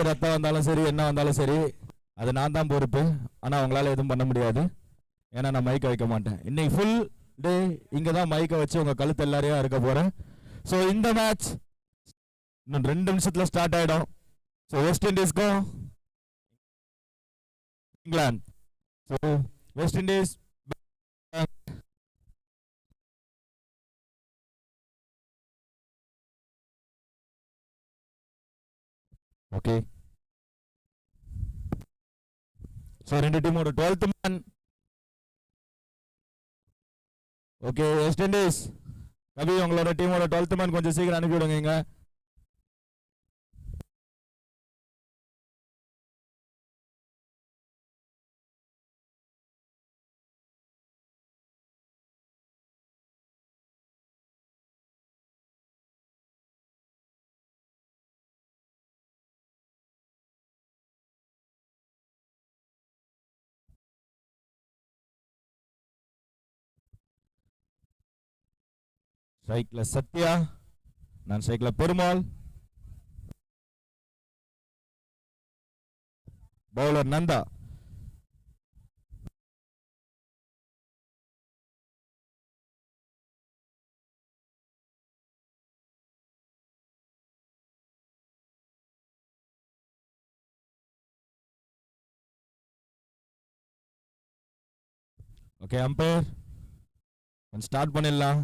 ரத்தம் வந்தாலும் சரி என்ன வந்தாலும் சரி அது நான் தான் பொறுப்பு. ஆனால் அவங்களால எதுவும் பண்ண முடியாது, ஏன்னா நான் மைக்கை வைக்க மாட்டேன். இன்னைக்கு ஃபுல் டே இங்கே தான் மைக்கை வச்சு உங்கள் கழுத்து எல்லாரையும் இருக்க போகிறேன். ஸோ இந்த மேட்ச் இன்னும் 2 நிமிஷத்தில் ஸ்டார்ட் ஆகிடும். ஸோ வெஸ்ட் இண்டீஸ்க்கும் இங்கிலாந்து. So West Indies okay. So 2 டீமோட 12th man. Okay West Indies கவி உங்களோட டீமோட 12th மேன் கொஞ்சம் சீக்கிரம் அனுப்பி விடுங்க. ஸ்ட்ரைக்ல சத்யா, நான் ஸ்ட்ரைக்ல Perumal, bowler Nanda. Okay umpire start பண்ணிடலாம்.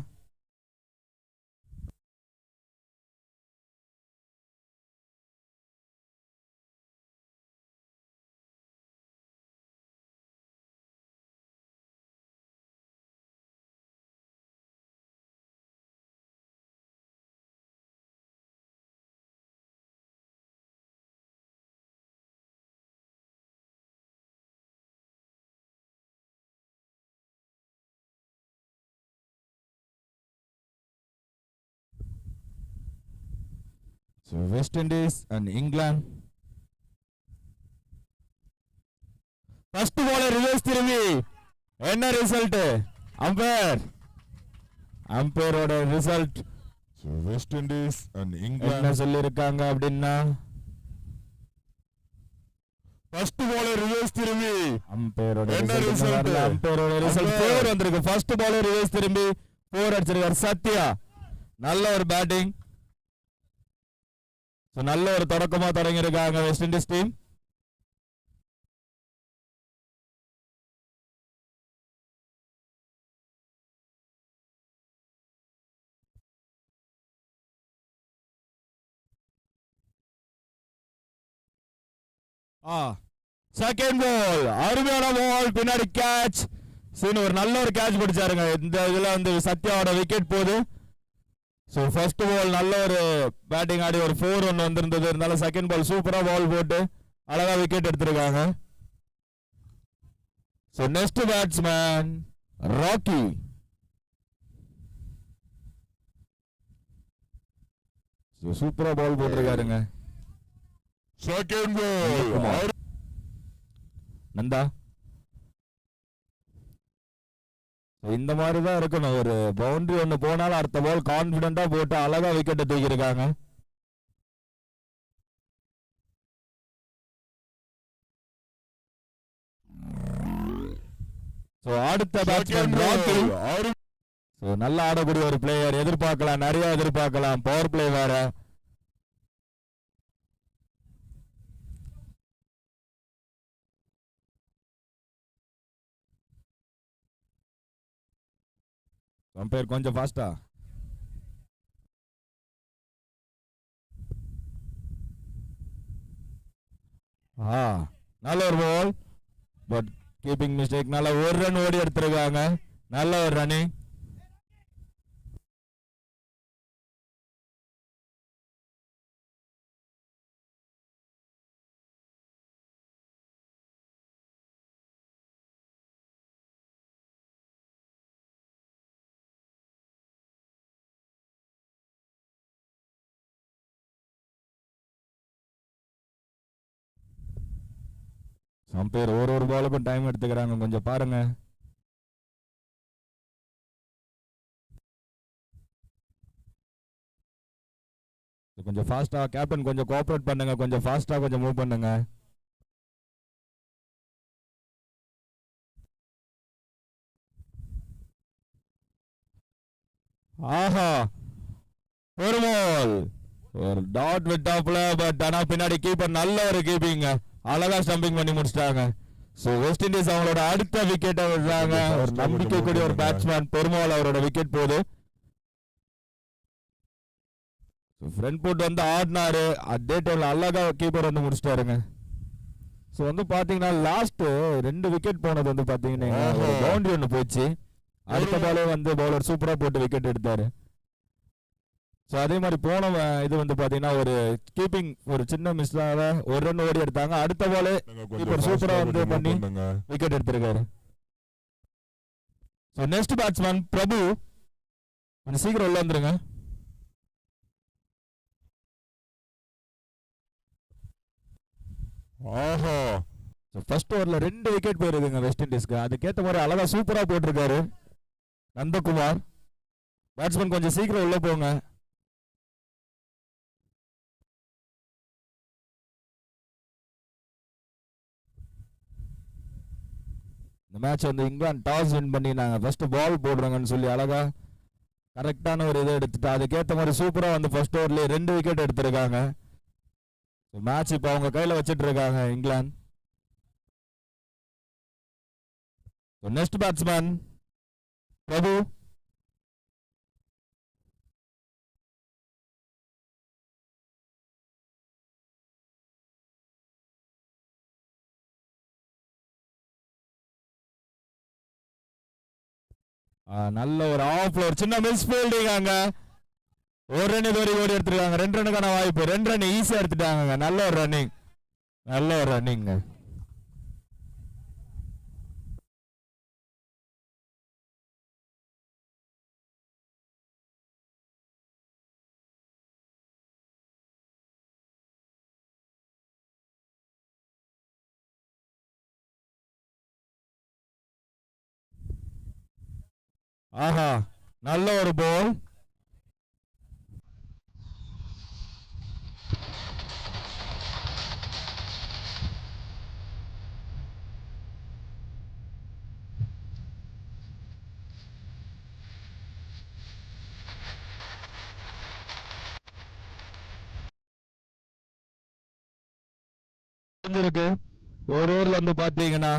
So West Indies and England. First ball reverse திரும்பி என்ன ரிசல்ட்? அம்பையர் ஓட result. So West Indies and England என்ன சொல்லிருக்காங்க அப்படின்னா ஃபர்ஸ்ட் பால் ரிவர்ஸ் திரும்பி அம்பையரோட என்ன ரிசல்ட்? அம்பையரோட ரிசல்ட் 4 வந்திருக்கு. ஃபர்ஸ்ட் பால் ரிவர்ஸ் திரும்பி 4 அடிச்சிருக்கார் சத்யா. நல்ல ஒரு பேட்டிங். நல்ல ஒரு தொடக்கமா தொடங்கியிருக்காங்க West Indies team. Second ball அருமையான பால், பின்னாடி கேட்ச். ஒரு நல்ல ஒரு கேட்ச் பிடிச்சாருங்க. இந்த இதுல வந்து சத்யாவோட விக்கெட் போகுது. ஸோ ஃபர்ஸ்ட் பால் நல்ல ஒரு பேட்டிங் ஆடி ஒரு 4 ஒன்று வந்திருந்தது. இருந்தாலும் செகண்ட் பால் சூப்பராக பால் போட்டு அழகா விக்கெட் எடுத்திருக்காங்க. So next batsman Rocky. So சூப்பராக பால் போட்டிருக்காருங்க. Second ball Nanda. இந்த மாதிரி தான் இருக்கணும். ஒரு பவுண்டரி ஒன்று போனாலும் அடுத்த பால் கான்பிடண்டா போட்டு அழகா விக்கெட்டை தூக்கியிருக்காங்க. அடுத்த பேட்ஸ்மேன் நல்லா ஆடக்கூடிய ஒரு பிளேயர் எதிர்பார்க்கலாம், நிறைய எதிர்பார்க்கலாம். பவர் பிளே வேற. அம்பையர் கொஞ்சம் ஃபாஸ்டா. நல்ல ஒரு பால், பட் கீப்பிங் மிஸ்டேக். நல்ல ஒரு ரன் ஓடி எடுத்திருக்காங்க. நல்ல ஒரு ரன்னிங். அம்பையர் ஒரு பாலுக்கும் டைம் எடுத்துக்கிறாங்க, கொஞ்சம் பாருங்க. கொஞ்சம் ஃபாஸ்டா கேப்டன் கொஞ்சம் கோஆபரேட் பண்ணுங்க, கொஞ்சம் ஃபாஸ்டா கொஞ்சம் மூவ் பண்ணுங்க. ஆஹா பெருமாள் ஒரு டாட் விட்டாப்ல, பட் ஆனா பின்னாடி கீப்பர் நல்ல ஒரு கீப்பிங், அழகா ஸ்டம்பிங் பண்ணி முடிச்சிட்டாங்க. சோ வெஸ்ட் இண்டீஸ் அவங்களோட அடுத்த விக்கெட்டை விடுறாங்க. ஒரு நம்பிக்கை கூடிய ஒரு பேட்ஸ்மேன் பெருமாள் அவரோட விக்கெட் போகுது. ஃப்ரண்ட் புட் வந்து ஆடினாரு, அதே டைம்ல அழகா கீப்பர் வந்து முடிச்சிட்டாருங்க. ஸோ வந்து பாத்தீங்கன்னா லாஸ்ட் 2 விக்கெட் போனது வந்து பாத்தீங்கன்னா ஒரு பவுண்டரி ஒன்று போச்சு. அடுத்த பாலே வந்து பவுலர் சூப்பரா போட்டு விக்கெட் எடுத்தாரு. ஸோ அதே மாதிரி போன இது வந்து பாத்தீங்கன்னா ஒரு கீப்பிங் ஒரு சின்ன மிஸ்ஸாக ஒரு ரன் ஓடி எடுத்தாங்க. அடுத்த பாலே கீப்பர் சூப்பரா வந்து பண்ணி விக்கெட் எடுத்திருக்காரு. ஸோ நெக்ஸ்ட் பேட்ஸ்மேன் பிரபு, கொஞ்சம் சீக்கிரம் உள்ள வந்துருங்க. ஆஹா ஃபர்ஸ்ட் ஓவர்ல 2 விக்கெட் போயிருக்குங்க வெஸ்ட் இண்டீஸ்க்கு. அதுக்கேற்ற மாதிரி அழகா சூப்பரா போட்டிருக்காரு நந்தகுமார். பேட்ஸ்மேன் கொஞ்சம் சீக்கிரம் உள்ள போங்க. இந்த மேட்ச் வந்து இங்கிலாந்து டாஸ் வின் பண்ணி நாங்கள் ஃபர்ஸ்ட் பால் போடுறாங்கன்னு சொல்லி அழகா கரெக்டான ஒரு இதை எடுத்துட்டு அதுக்கேற்ற மாதிரி சூப்பராக வந்து ஃபர்ஸ்ட் ஓவர்லேயே 2 விக்கெட் எடுத்திருக்காங்க. மேட்ச் இப்போ அவங்க கையில் வச்சிட்டு இருக்காங்க இங்கிலாந்து. நெக்ஸ்ட் பேட்ஸ்மேன் பிரபு. நல்ல ஒரு ஆஃப்ல ஒரு சின்ன மிஸ் ஃபீல்டிங், அங்க ஒரு ரன் இதுவரை ஓடி எடுத்துருக்காங்க. 2 ரன்னுக்கான வாய்ப்பு, 2 ரன் ஈஸியா எடுத்துட்டாங்க. நல்ல ஒரு ரன்னிங், நல்ல ஒரு ரன்னிங். ஆஹா நல்ல ஒரு பால். இருக்கு ஒரு ஓவர்ல வந்து பாத்தீங்கன்னா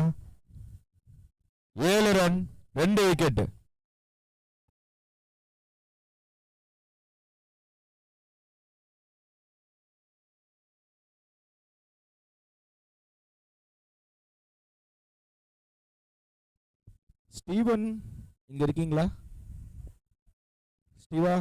7 ரன் 2 விக்கெட். ஸ்டீவன் இங்க இருக்கீங்களா? ஸ்டீவா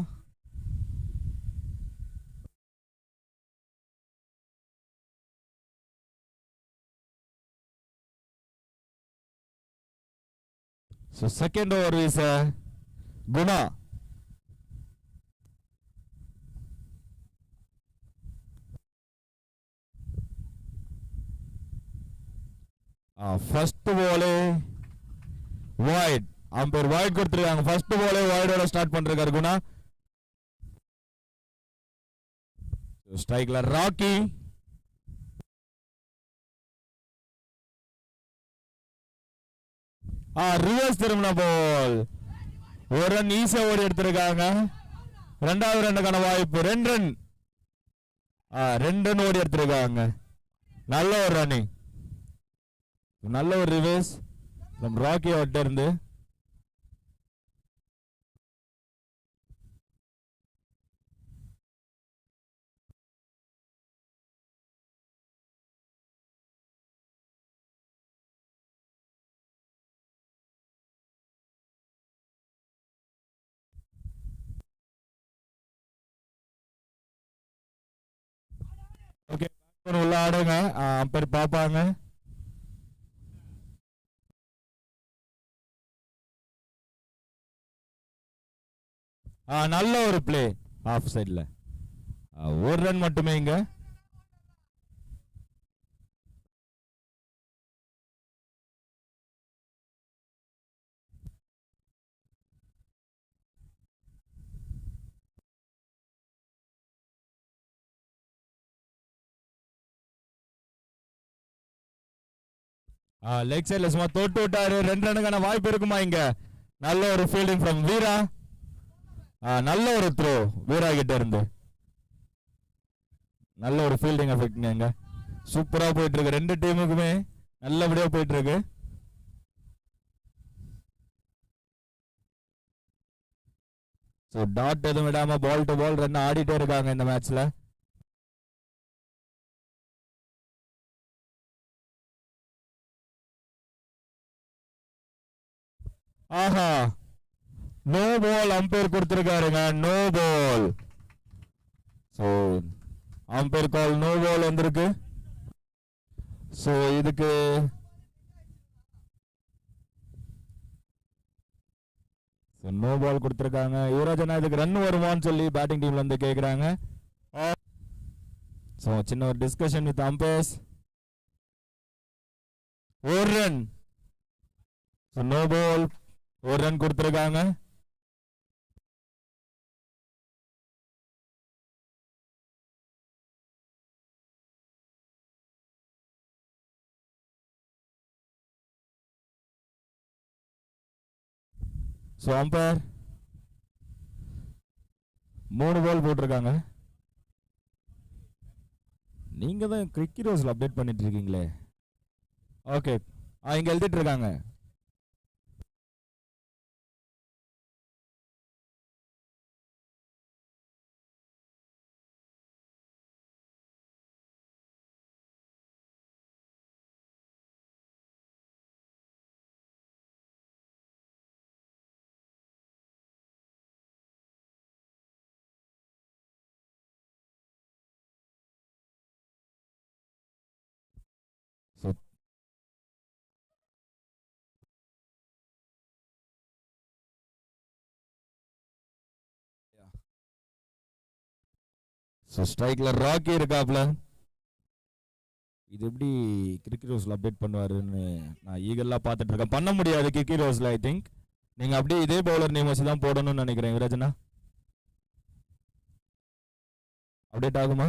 So second over is Guna. First ball wide. Umpire wide கொடுத்திருக்காங்க. First ball wide ஓட ஸ்டார்ட் பண்றாரு குணா. ஸ்ட்ரைக்ல ராக்கி. ரிவர்ஸ் திரும்பின பால், ஒரு ரன் ஈஸியா ஓடி எடுத்திருக்காங்க. 2வது ரன்னுக்கான வாய்ப்பு, 2 ரன் 2 ரன் ஓடி எடுத்திருக்காங்க. நல்ல ஒரு ரன்னிங், நல்ல ஒரு ரிவர்ஸ் நம்ம ராக்கி அவட்ட இருந்து. ஓகே உள்ள ஆடுங்க, அம்பையர் பாப்பாங்க. நல்ல ஒரு பிளே ஆஃப் சைட்ல, ஒரு ரன் மட்டுமே இங்க. லெக் சைட்ல சும்மா தொட்டு விட்டாரு. 2 ரனுக்கான வாய்ப்பு இருக்குமா இங்க? நல்ல ஒரு ஃபீல்டிங் ஃப்ரம் வீரா. நல்ல ஒரு த்ரோ வீரா கிட்ட இருந்து. நல்ல ஒரு ஃபீல்டிங் எஃபெக்ட்ங்க. சூப்பரா போயிட்டு இருக்கு, 2 டீமுக்குமே நல்லபடியா போயிட்டு இருக்கு. ஸோ டாட் எதுவும் விடாம பால் டு பால் ரன் ஆடிட்டே இருக்காங்க இந்த மேட்ச்ல. ஆஹா, நோ பால் அம்பையர் கொடுத்திருக்காருங்க. No ball. So umpire call no ball வந்திருக்கு. ஸோ இதுக்கு நோ பால் கொடுத்திருக்காங்க. யுவராஜனா இதுக்கு ரன் வருமான்னு சொல்லி பேட்டிங் டீம்ல இருந்து கேக்குறாங்க. ஸோ சின்ன ஒரு டிஸ்கஷன் வித் அம்பையர்ஸ். ஒரு ரன். ஸோ நோ பால், ஒரு ரன் கொடுத்திருக்காங்க. ஸோ அம்பையர் 3 பால் போட்டிருக்காங்க. நீங்க தான் கிரிக்கெட் ரோஸ்ல அப்டேட் பண்ணிட்டு இருக்கீங்களே. ஓகே, இங்க எழுதிட்டு இருக்காங்க. ஸோ ஸ்ட்ரைக்ல ராக்கி இருக்காப்ல. இது எப்படி கிரிக்கெட் ரோஸ்ல அப்டேட் பண்ணுவாருன்னு நான் ஈகெல்லாம் பார்த்துட்டு இருக்கேன். பண்ண முடியாது கிரிக்கெட் ரோஸ்ல. ஐ திங்க் நீங்க அப்படியே இதே பவுலர் நேம் வச்சு தான் போடணும்னு நினைக்கிறேன். யுவராஜனா அப்டேட் ஆகுமா?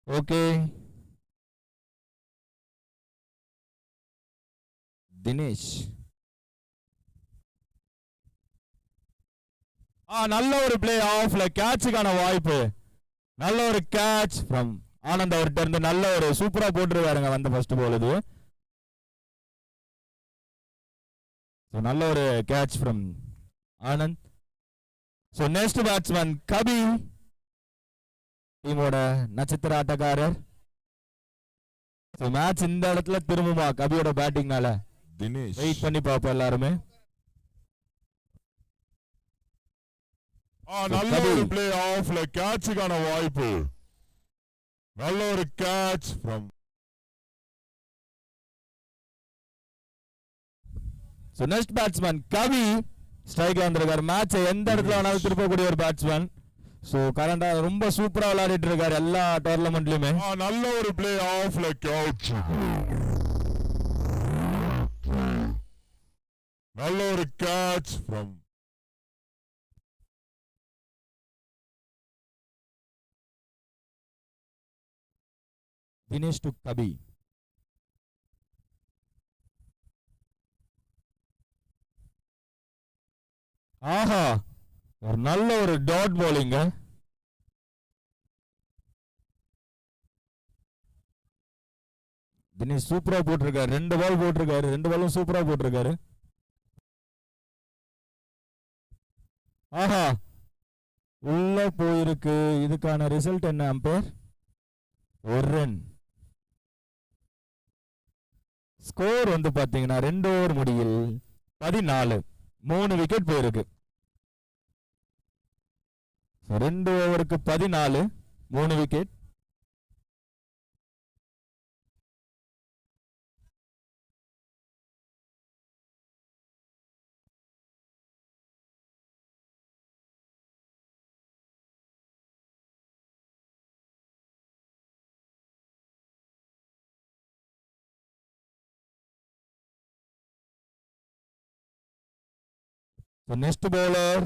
ஓகே, தினேஷ். நல்ல ஒரு பிளே ஆஃப்ல கேட்சுக்கான வாய்ப்பு. நல்ல ஒரு கேட்ச் ஃப்ரம் ஆனந்த் அவர்கிட்ட இருந்து. நல்ல ஒரு சூப்பரா போட்டுருக்காருங்க வந்த ஃபர்ஸ்ட் பால் இது. நல்ல ஒரு catch from Anand. So next batsman Kabi, டீமோட நட்சத்திர ஆட்டக்காரர். மேட்ச் இந்த இடத்துல திரும்புமா கபியோட பேட்டிங்னால? தினேஷ் வெயிட் பண்ணி பார்ப்போம் எல்லாருமே. நல்ல ஒரு பிளே ஆஃப்ல கேட்சுக்கான வாய்ப்பு. நல்ல ஒரு catch from. So next batsman Kavi ஸ்ட்ரைக்ல வந்திருக்காரு. மேட்சை எந்த இடத்துல வேணாலும் திருப்பக்கூடிய ஒரு பேட்ஸ்மேன். ஸோ கரண்டா ரொம்ப சூப்பரா விளையாடிட்டு இருக்காரு எல்லா டோர்னமெண்ட்லயுமே. நல்ல ஒரு பிளே ஆஃப்ல கேட்ச். நல்ல ஒரு கேட்ச் ஃப்ரம். தினேஷ் டு கபி. ஆஹா, ஒரு நல்ல ஒரு டாட் பவுலிங். தினேஷ் சூப்பரா போட்டிருக்காரு. 2 பால் போட்டிருக்காரு. 2 பாலும் சூப்பரா போட்டிருக்காரு. ஆஹா, உள்ள போயிருக்கு. இதுக்கான ரிசல்ட் என்ன அம்பையர்? ஒரு ரன். ஸ்கோர் வந்து பாத்தீங்கன்னா 2 ஓவர் முடிவில் 14. 3 விக்கெட் போயிருக்கு. 2 ஓவருக்கு 14, 3 விக்கெட். Next bowler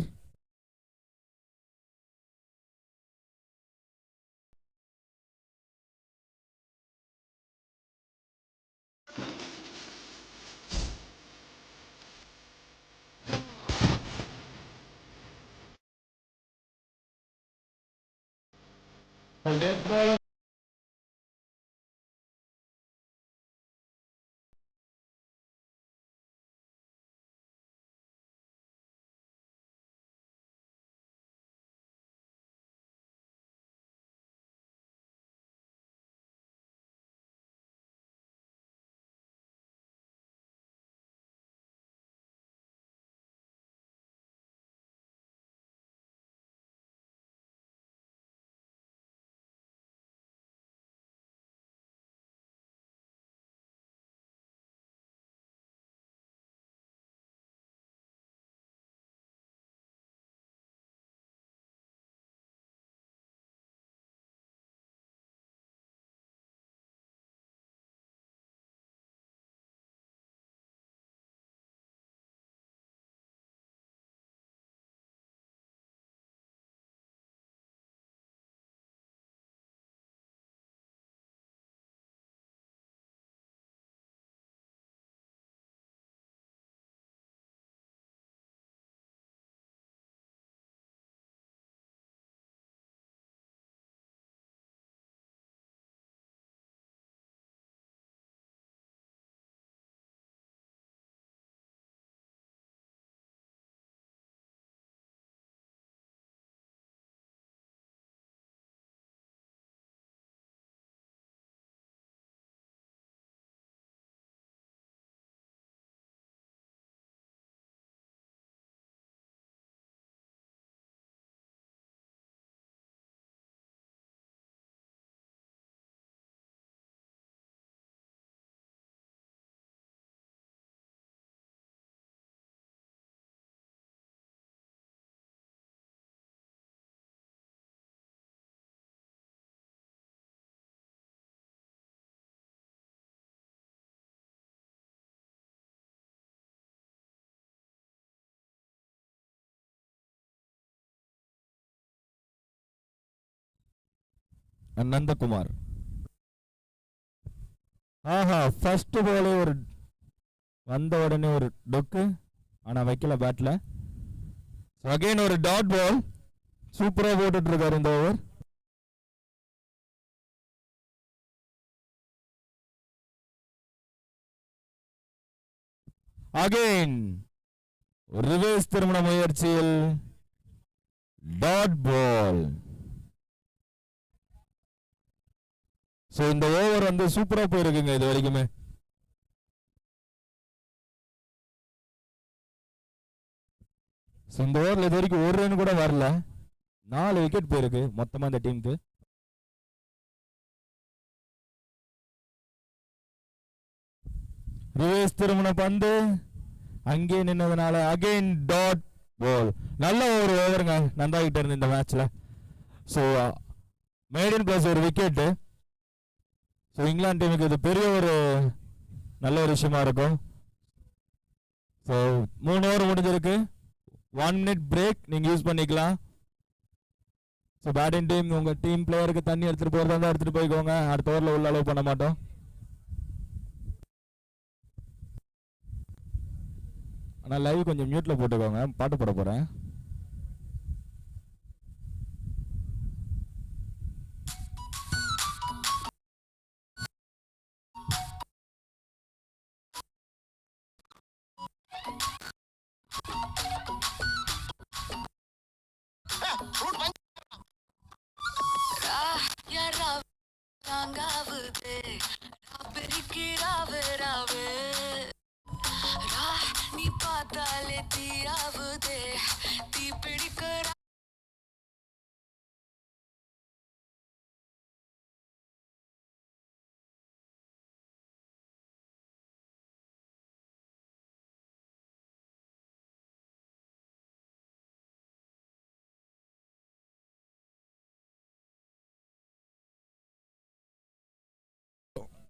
Nandakumar. ஆஹா, ஃபர்ஸ்ட் பாலே ஒரு வந்த உடனே ஒரு டொக்கு, ஆனா வைக்கல பேட்ல. அகைன் ஒரு டாட் பால். சூப்பரா போட்டுட்டு இருக்காரு இந்த ஓவர். அகைன் ரிவர்ஸ் திருமண முயற்சியில் டாட் பால். ஸோ இந்த ஓவர் வந்து சூப்பரா போயிருக்குங்க இது வரைக்குமே. இந்த ஓவரில் இது வரைக்கும் ஒரு ரன் கூட வரல. 4 விக்கெட் போயிருக்கு மொத்தமா இந்த டீமுக்கு. ரிவர்ஸ் திருமண பந்து அங்கே நின்னதுனால அகைன் டாட் பால். நல்ல ஒரு ஓவருங்க நந்தா கிட்ட இருந்து இந்த மேட்ச்ல. ஸோ மேடன் பிளஸ் ஒரு விக்கெட்டு. ஸோ இங்கிலாந்து டீமுக்கு இது பெரிய ஒரு நல்ல ஒரு விஷயமா இருக்கும். ஸோ 3 ஓவர் முடிஞ்சிருக்கு. 1 மினிட் பிரேக் நீங்க யூஸ் பண்ணிக்கலாம். ஸோ பேட்டிங் டீம் உங்க டீம் பிளேயருக்கு தண்ணி எடுத்துட்டு போறதா இருந்தா எடுத்துட்டு போய்க்கோங்க. அடுத்த ஓவரில் உள்ள அலோவ் பண்ண மாட்டோம். ஆனால் லைவ் கொஞ்சம் மியூட்ல போட்டுக்கோங்க, பாட்டு போட போறேன்.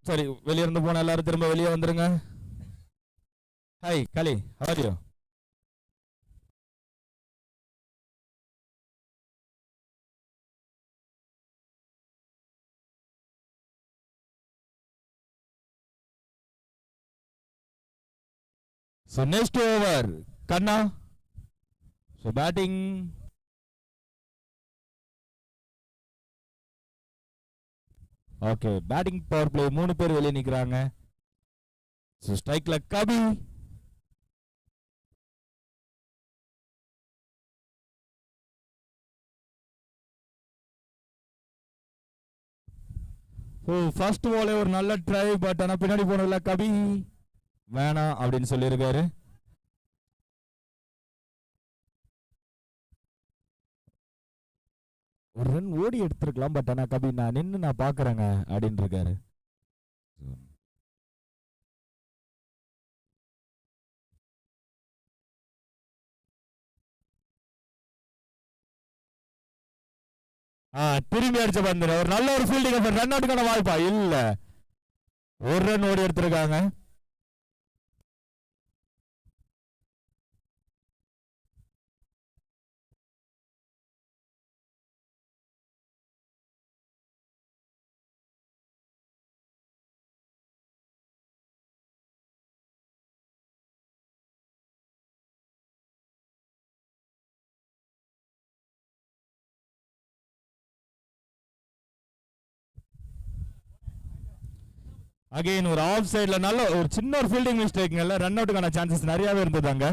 சரி, வெளியிருந்து போன எல்லாரும் திரும்ப வெளியே வந்துருங்க. ஹாய் கலி, how are you? So next over, Kanna. So batting okay, batting power play 3 பேர் வெளியே நிக்கிறாங்க. சோ ஸ்ட்ரைக்ல கபி. ஃபர்ஸ்ட் பாலே ஒரு நல்ல ட்ரை, பட் ஆனா பின்னாடி போனதுல கபி வேணாம் அப்படின்னு சொல்லியிருக்காரு. ஒரு ரன் ஓடி எடுத்திருக்கலாம், பட் ஆனா கபி நான் நின்று நான் பாக்குறேங்க அப்படின்னு இருக்காரு. திரும்பி அடிச்ச பந்து ஒரு நல்ல ஒரு ஃபீல்டிங், ரன் அவுட்டுக்கான வாய்ப்பா இல்ல, ஒரு ரன் ஓடி எடுத்திருக்காங்க. அகைன் ஒரு ஆஃப் சைட்ல நல்ல ஒரு சின்ன ஒரு ஃபீல்டிங் மிஸ்டேக்ங்கல்ல, ரன் அவுட்டுக்கான சான்சஸ் நிறையவே இருந்ததாங்க.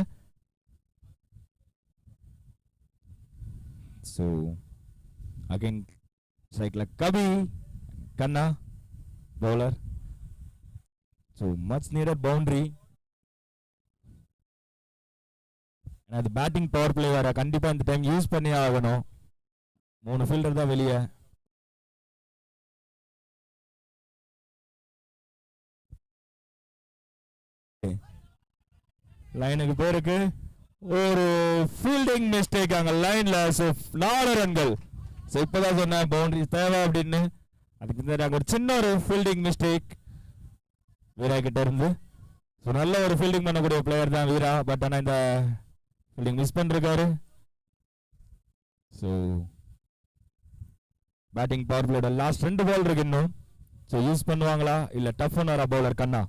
ஸோ அகைன் ஸ்ட்ரைக்ல Kabi Kanna bowler. So much needed boundary. அது பேட்டிங் பவர் பிளே வேற, கண்டிப்பா இந்த டைம் யூஸ் பண்ணி ஆகணும். 3 ஃபீல்டர் தான் வெளியே. லைனுக்கு பேருக்கு ஒரு ஃபீல்டிங் மிஸ்டேக் அங்க லைன்ல. 4 ரன்கள். இப்பதான் சொன்னேன் பவுண்டரி தேவை அப்படின்னு. அதுக்கு முன்னாடி ஒரு சின்ன ஒரு ஃபீல்டிங் மிஸ்டேக் வீரா கிட்ட இருந்து. நல்ல ஒரு ஃபீல்டிங் பண்ணக்கூடிய பிளேயர் தான் வீரா, பட் ஆனா இந்த ஃபீல்டிங் மிஸ் பண்ணிருக்காரு. ஸோ பேட்டிங் பவர் பிளேயோட லாஸ்ட் 2 பால் இருக்கு இன்னும். ஸோ யூஸ் பண்ணுவாங்களா இல்ல டஃப் பண்ணாரா பவுலர் கண்ணா?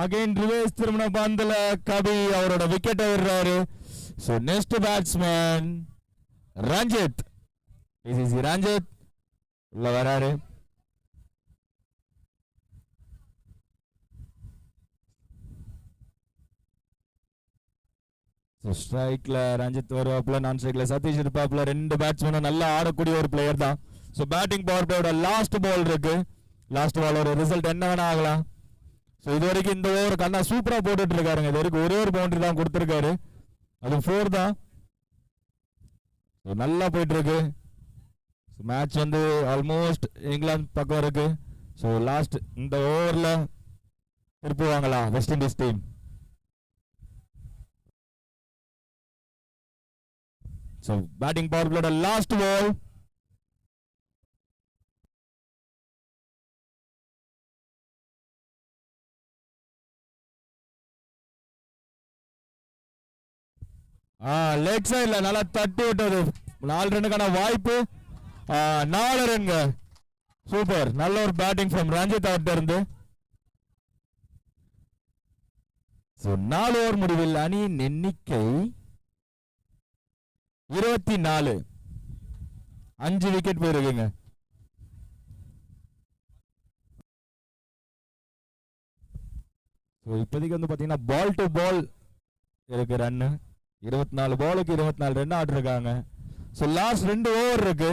அகைன் ரிவர்ஸ் திருமண பந்துல கபி அவரோட விக்கெட்டை விடுறாரு. So next batsman Ranjith. Ranjith உள்ள வராரு. ஸ்ட்ரைக்ல ரஞ்சித் வருவாப்ல, நான் ஸ்ட்ரைக்ல சதீஷ் இருப்பாப்ல. 2 பேட்ஸ்மேனும் நல்லா ஆடக்கூடிய ஒரு பிளேயர் தான். ஸோ பேட்டிங் பவர் பிளேயோட லாஸ்ட் பால் இருக்கு. லாஸ்ட் பால் ஒரு ரிசல்ட் என்ன வேணா ஆகலாம். ஸோ இது வரைக்கும் இந்த ஓவர் கண்ணா சூப்பரா போட்டுட்டு இருக்காருங்க. இது வரைக்கும் ஒரே ஒரு பவுண்டரி தான் கொடுத்துருக்காரு, அது 4 தான். நல்லா போயிட்டு இருக்கு. மேட்ச் வந்து ஆல்மோஸ்ட் இங்கிலாந்து பக்கம் இருக்கு. ஸோ லாஸ்ட் இந்த ஓவர்ல திருப்புவாங்களா West Indies team? So batting power பிளேயோட லாஸ்ட் பால். லெக் சைட்ல நல்லா தட்டி விட்டது. 4 ரன்னுக்கான வாய்ப்பு. 4 ரன்ங்க. சூப்பர், நல்ல ஒரு பேட்டிங் ஃப்ரம் ரஞ்சித் அவர்கிட்ட இருந்து. 4 ஓவர் முடிவில் அணியின் எண்ணிக்கை 24. 5 விக்கெட் போயிருக்குங்க. இப்போதைக்கு வந்து பாத்தீங்கன்னா பால் டு பால் இருக்கு ரன்னு. 24 பாலுக்கு 24 ரன் ஆடிருக்காங்க. ஸோ லாஸ்ட் 2 ஓவர் இருக்கு.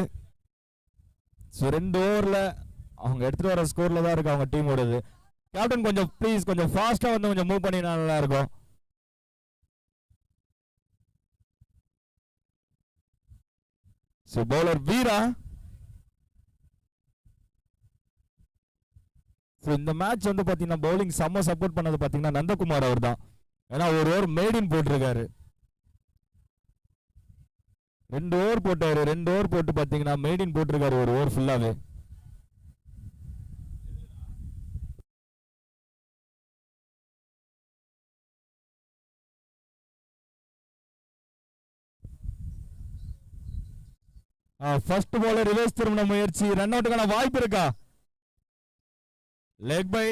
ஸோ 2 ஓவர்ல அவங்க எடுத்துட்டு வர ஸ்கோர்ல தான் இருக்கு அவங்க டீமோடது. கேப்டன் கொஞ்சம் ப்ளீஸ் கொஞ்சம் ஃபாஸ்டா வந்து கொஞ்சம் மூவ் பண்ணினா நல்லா இருக்கும். ஸோ பவுலர் வீரா. ஸோ இந்த மேட்ச் வந்து பாத்தீங்கன்னா பவுலிங் செம்ம சப்போர்ட் பண்ணது பாத்தீங்கன்னா நந்தகுமார் அவர் தான். ஏன்னா ஒரு ஓவர் மேடின் போட்டிருக்காரு. 2 ஓவர் போட்டாரு. 2 ஓவர் போட்டு பாத்தீங்கன்னா மேடின் போட்டிருக்காரு ஒரு ஓவர் ஃபுல்லாவே. ஃபர்ஸ்ட் பாலர் ரிவர்ஸ் திருமண முயற்சி, ரன் அவுட்டுக்கான வாய்ப்பு இருக்கா? Leg by.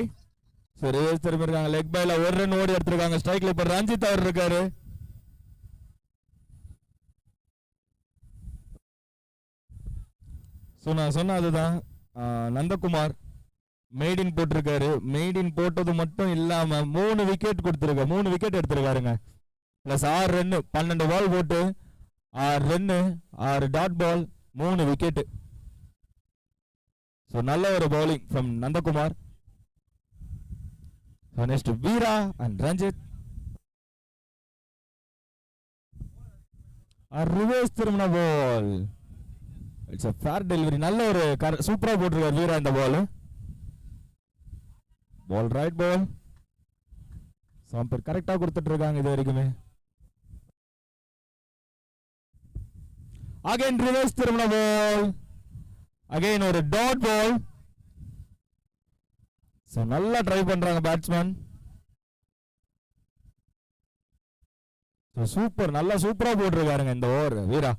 சரி ரிவர்ஸ் திரும்பி இருக்காங்க. லெக் பைல 1 ரன் ஓடி எடுத்திருக்காங்க. ஸ்ட்ரைக்ல இப்ப ரஞ்சித் அவர் இருக்காரு. ஸோ நான் சொன்ன அதுதான். நந்தகுமார் மெய்டின் போட்டிருக்காரு. மெய்டின் போட்டது மட்டும் இல்லாம 3 விக்கெட் கொடுத்துருக்காரு. 3 விக்கெட் எடுத்திருக்காருங்க. பிளஸ் 6 ரன்னு, 12 பால் போட்டு 6 run, 6 dot ball, 3 wicket. So நல்ல ஒரு bowling from Nandakumar. So next Veera and Ranjith. Reverse திரும்பின ball. It's a fair delivery. நல்ல ஒரு சூப்பரா போட்டிருக்காரு வீரா இந்த பால். பால் ரைட் பால். சாம்பர் கரெக்டா கொடுத்துட்டு இருக்காங்க இது வரைக்குமே. அகைன் ரிவர்ஸ் திரும்பின பால். அகைன் ஒரு டாட் பால். ஸோ நல்லா ட்ரை பண்றாங்க பேட்ஸ்மேன். சூப்பர், நல்லா சூப்பரா போட்டிருக்காருங்க இந்த ஓவர் வீரா.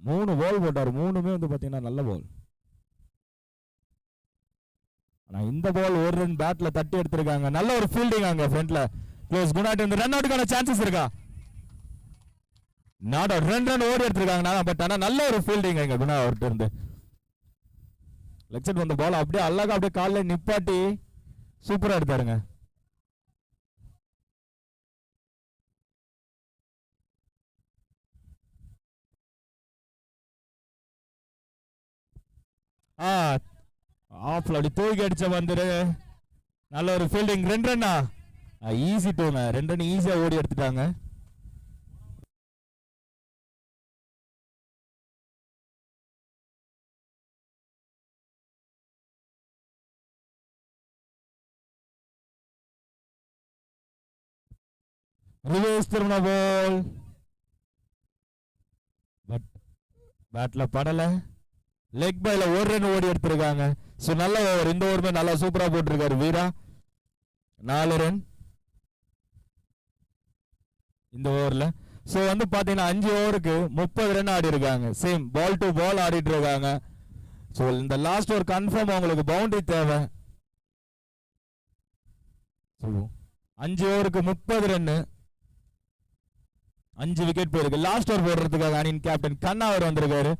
மூணு பால் போட்டார். 3மே வந்து பாத்தீங்கன்னா நல்ல பால். ஆனா இந்த பால் ஒரு ரன் பேட்ல தட்டி எடுத்திருக்காங்க. நல்ல ஒரு ஃபீல்டிங் அங்க ஃப்ரண்ட்ல. க்ளோஸ் குணாட் இருந்து ரன் அவுட்டுக்கான சான்சஸ் இருக்கா? Not out. 2 ரன் ஓடி எடுத்திருக்காங்க. பட் ஆனா நல்ல ஒரு ஃபீல்டிங் இங்க குணா அவர்கிட்ட இருந்து. லெக் சைட் வந்த பால் அப்படியே அழகா அப்படியே காலில் நிப்பாட்டி சூப்பரா எடுத்தாருங்க. ஆஃப்ல அப்படி தூக்கி அடிச்ச வந்துரு. நல்ல ஒரு ஃபீல்டிங். 2 ரன்னா ஈஸி டூங்க. 2 ரன் ஈஸியா ஓடி எடுத்துட்டாங்க. ரிவர்ஸ் திரும்பின பால். பட் பேட்ல படல. லெக் பைல ஒரு ரன் ஓடி எடுத்திருக்காங்க. ஸோ நல்ல ஓவர். இந்த ஓவருமே நல்லா சூப்பரா போட்டிருக்காரு வீரா. 4 ரன் இந்த ஓவர்ல. ஸோ வந்து பாத்தீங்கன்னா 5 ஓவருக்கு 30 ரன் ஆடி இருக்காங்க. சேம் பால் டு பால் ஆடிட்டு இருக்காங்க. ஸோ இந்த லாஸ்ட் ஓவர் கன்ஃபார்ம் அவங்களுக்கு பவுண்டரி தேவை. 5 ஓவருக்கு 30 ரன், 5 விக்கெட் போயிருக்கு. லாஸ்ட் ஓவர் போடுறதுக்காக அணியின் கேப்டன் கண்ணா அவர் வந்திருக்காரு.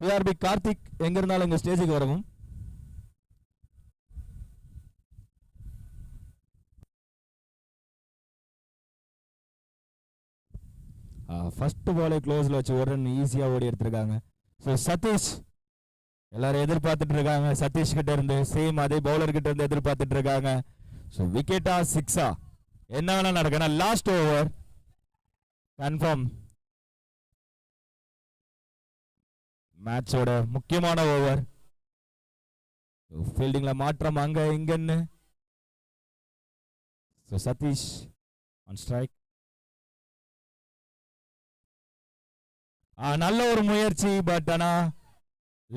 பிஆர்பி கார்த்திக் எங்க இருந்தாலும் உங்க ஸ்டேஜுக்கு வரவும். ஃபர்ஸ்ட் பாலே க்ளோஸ்ல வச்சு ஒரு ரன் ஈஸியா ஓடி எடுத்திருக்காங்க. ஸோ சதீஷ் எல்லாரும் எதிர்பார்த்துட்டு இருக்காங்க. சதீஷ் கிட்ட இருந்து சேம் அதே பவுலர் கிட்ட இருந்து எதிர்பார்த்துட்டு இருக்காங்க. ஸோ விக்கெட்டா சிக்ஸா என்ன வேணா நடக்கும். லாஸ்ட் ஓவர் கன்ஃபார்ம் மேட்சோட முக்கியமான ஓவர். ஃபீல்டிங்ல மாற்றம் அங்க இங்கன்னு. Sathish on strike. நல்ல ஒரு முயற்சி. பட் ஆனா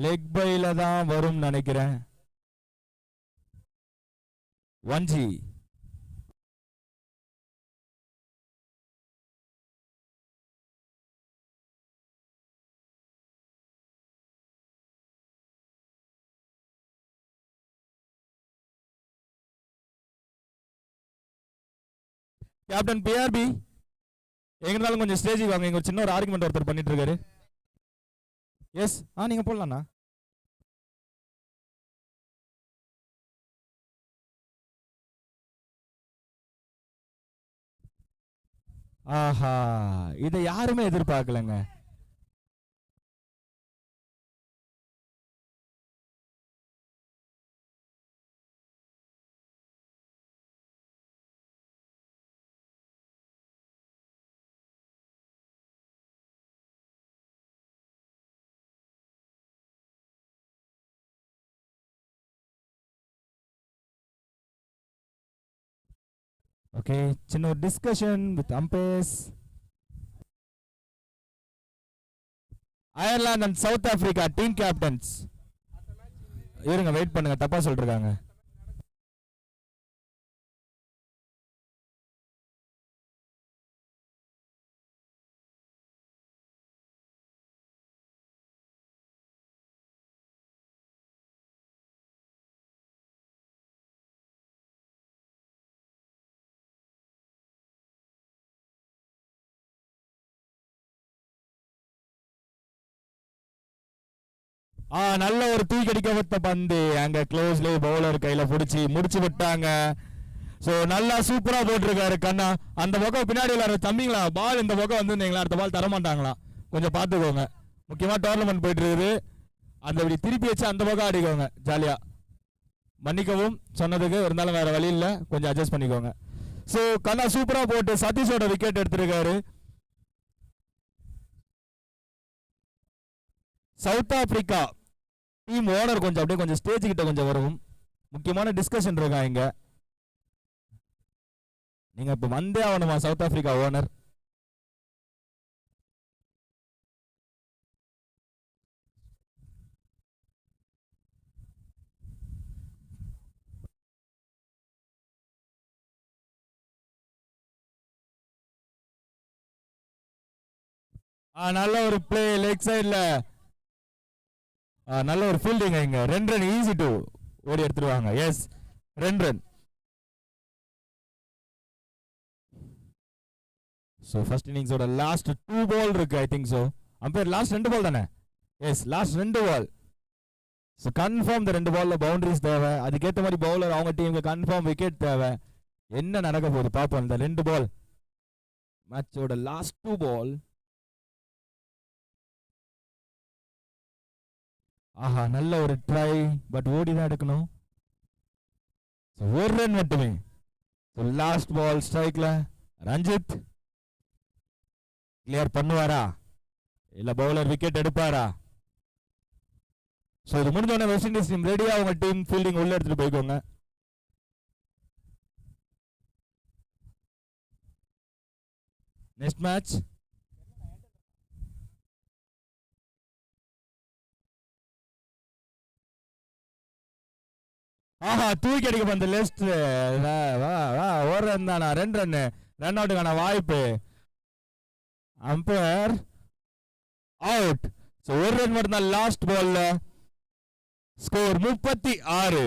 லெக் பைல தான் வரும் நினைக்கிறேன். 1G. கேப்டன் பிஆர்பி எங்க இருந்தாலும் கொஞ்சம் ஸ்டேஜுக்கு வாங்க. இங்க ஒரு சின்ன ஒரு ஆர்குமெண்ட் ஒருத்தர் பண்ணிட்டு இருக்காரு. எஸ் நீங்க போடலாம்ண்ணா. ஆஹா, இதை யாருமே எதிர்பார்க்கலங்க. ஓகே, சின்ன ஒரு discussion with umpires. Ireland and South Africa team captains. இருங்க, வெயிட் பண்ணுங்க, தப்பா சொல்லிருக்காங்க. நல்ல ஒரு தூக்கடிக்கப்பட்ட பந்து அங்க க்ளோஸ்ல பவுலர் கையில பிடிச்சி முடிச்சு விட்டாங்க. சோ நல்லா சூப்பரா போட்டிருக்காரு கண்ணா. அந்த பக்கம் பின்னாடி விளையாடுற தம்பிங்களா, பால் இந்த பக்கம் வந்துருந்தீங்களா, அடுத்த பால் தர மாட்டாங்களா, கொஞ்சம் பாத்துக்கோங்க. முக்கியமா டோர்னமெண்ட் போயிட்டு இருக்குது, அந்த இப்படி திருப்பி வச்சு அந்த பக்கம் ஆடிக்கோங்க ஜாலியா. மன்னிக்கவும் சொன்னதுக்கு, இருந்தாலும் வேற வழி இல்ல, கொஞ்சம் அட்ஜஸ்ட் பண்ணிக்கோங்க. சோ கண்ணா சூப்பரா போட்டு சதீஷோட விக்கெட் எடுத்திருக்காரு. சவுத் ஆப்பிரிக்கா டீம் ஓனர் கொஞ்சம் அப்படியே கொஞ்சம் ஸ்டேஜ் கிட்ட கொஞ்சம் வரும், முக்கியமான டிஸ்கஷன் இருக்கா இங்க. நீங்க இப்ப வந்தே ஆகணுமா சவுத் ஆப்பிரிக்கா ஓனர்? நல்ல ஒரு பிளே லெக் சைட்ல, நல்ல ஒரு ஃபீல்டிங் இங்க. 2 ரன் ஈஸி டு ஓடி எடுத்துருவாங்க. Yes 2 run. சோ ஃபர்ஸ்ட் இன்னிங்ஸோட லாஸ்ட் 2 பால் இருக்கு, I think so. Umpire last 2 ball தானே? Yes last 2 ball. So confirm இந்த 2 பால்ல பவுண்டரிஸ் தேவை, அதுக்கேற்ற மாதிரி பவுலர் அவங்க டீமுக்கு கன்ஃபார்ம் விக்கெட் தேவை. என்ன நடக்க போகுது பாப்போம். இந்த 2 பால் மேட்சோட லாஸ்ட் 2 பால். ஆஹா நல்ல ஒரு ட்ரை, பட் ஓடி தான் எடுக்கணும். ஒரு ரன் மட்டுமே. லாஸ்ட் பால் ஸ்ட்ரைக்ல ரஞ்சித் கிளியர் பண்ணுவாரா இல்ல பவுலர் விக்கெட் எடுப்பாரா? சோ இது முடிஞ்ச வெஸ்ட் இண்டீஸ் டீம் ரெடியா அவங்க டீம் ஃபீல்டிங் உள்ள எடுத்துட்டு போய்க்கோங்க. நெக்ஸ்ட் மேட்ச் தூக்கி அடிக்க அந்த லெஸ்ட். ஒரு ரன் தானா? 2 ரன். ரன் அவுட்டுக்கான வாய்ப்பு. Umpire out. ஒரு ரன் மட்டும் தான் லாஸ்ட் பால்ல. ஸ்கோர் 36.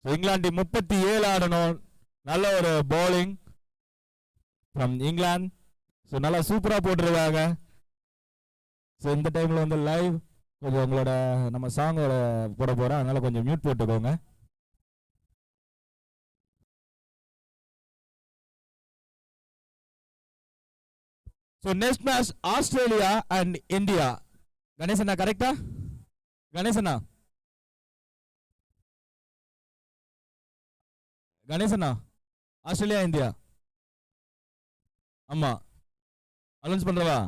இங்கிலாந்து 37 ஆடணும். நல்ல ஒரு பவுலிங் ஃப்ரம் இங்கிலாந்து. நல்லா சூப்பரா போட்டிருக்காங்க. இந்த டைம்ல வந்து லைவ் கொஞ்சம் உங்களோட நம்ம சாங்கோட போட போறோம், அதனால கொஞ்சம் மியூட் போட்டுக்கோங்க. So next match Australia and India. Ganesana correct? Ganesana Australia India. அம்மா அலௌன்ஸ் பண்றவா?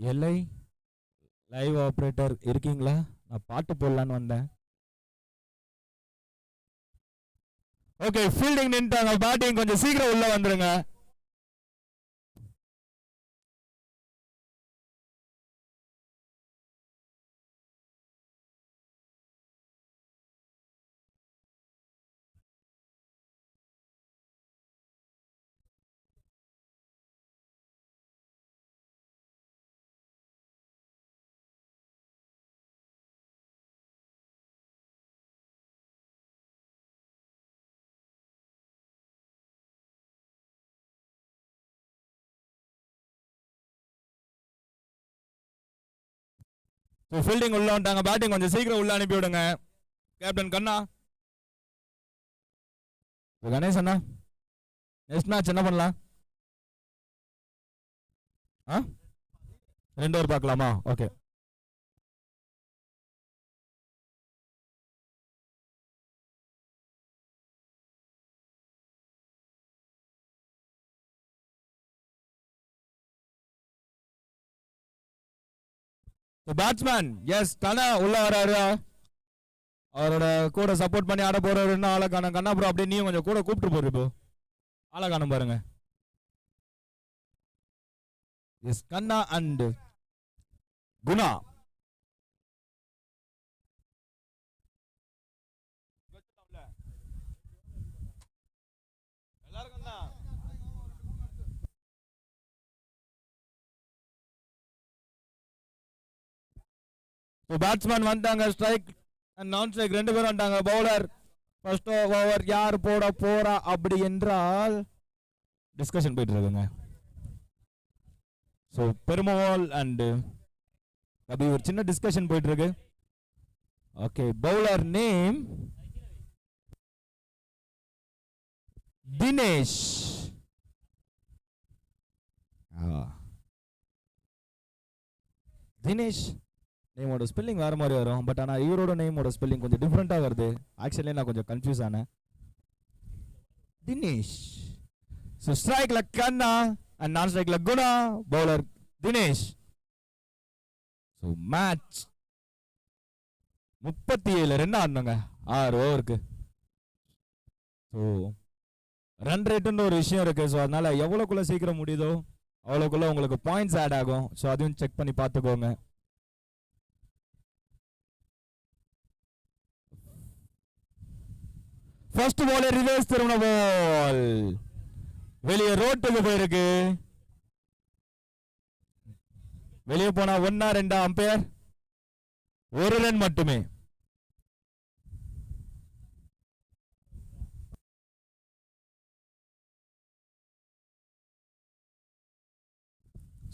எல்ஐ லைவ் ஆபரேட்டர் இருக்கீங்களா? நான் பாட்டு போடலான்னு வந்தேன். ஓகே ஃபீல்டிங் நின்ட்டாங்க, பேட்டிங் கொஞ்சம் சீக்கிரம் உள்ள வந்துருங்க. ஃபீல்டிங் உள்ள வந்துட்டாங்க, பேட்டிங் கொஞ்சம் சீக்கிரம் உள்ள அனுப்பி விடுங்க. கேப்டன் கண்ணா, கணேஷ் அண்ணா, நெக்ஸ்ட் மேட்ச் என்ன பண்ணலாம்? 2 ஓவர் பார்க்கலாமா? ஓகே. பேட்ஸ்மேன் எஸ் கண்ணா உள்ள வராரு. அவரோட கூட சப்போர்ட் பண்ணி ஆட போறாருன்னா ஆளை காணும். கண்ணா ப்ரோ அப்படியே நீயும் கொஞ்சம் கூட கூப்பிட்டு போரு இப்போ. ஆளை காணும் பாருங்க. Yes Kanna and Guna. Batsman வந்துட்டாங்க. ஸ்ட்ரைக் அண்ட் நான் ஸ்ட்ரைக் ரெண்டு பேரும் வந்துட்டாங்க. பவுலர் ஃபர்ஸ்ட் ஓவர் யார் போட போறா அப்படி என்றால் டிஸ்கஷன் போயிட்டு இருக்குங்க. ஸோ பெருமாள் அண்ட் அப்படி ஒரு சின்ன டிஸ்கஷன் போயிட்டு இருக்கு. Okay bowler name Dinesh. Dinesh நேமோட ஸ்பெல்லிங் வேற மாதிரி வரும். பட் ஆனால் இவரோட நேமோட ஸ்பெல்லிங் கொஞ்சம் டிஃப்ரெண்ட்டாக வருது. ஆக்சுவலி நான் கொஞ்சம் கன்ஃபியூஸ் ஆனேன். தினேஷ். ஸோ ஸ்ட்ரைக்ல கண்ணா அண்ட் நான் ஸ்ட்ரைக்ல Guna. Bowler Dinesh. So match 37 run ஆடணுங்க 6 ஓவருக்கு. ஸோ ரன் ரேட்டுன்னு ஒரு விஷயம் இருக்கு. ஸோ அதனால எவ்வளோக்குள்ள சீக்கிரம் முடியுதோ அவ்வளோக்குள்ள உங்களுக்கு பாயிண்ட்ஸ் ஆட் ஆகும். ஸோ அதையும் செக் பண்ணி பார்த்துக்கோங்க. ஃபர்ஸ்ட் பால் ரிவர்ஸ் திரும்பின பால் வெளியே ரோட்டுக்கு போயிருக்கு. வெளியே போனா 1-2 அம்பையர் 1 ரன் மட்டுமே.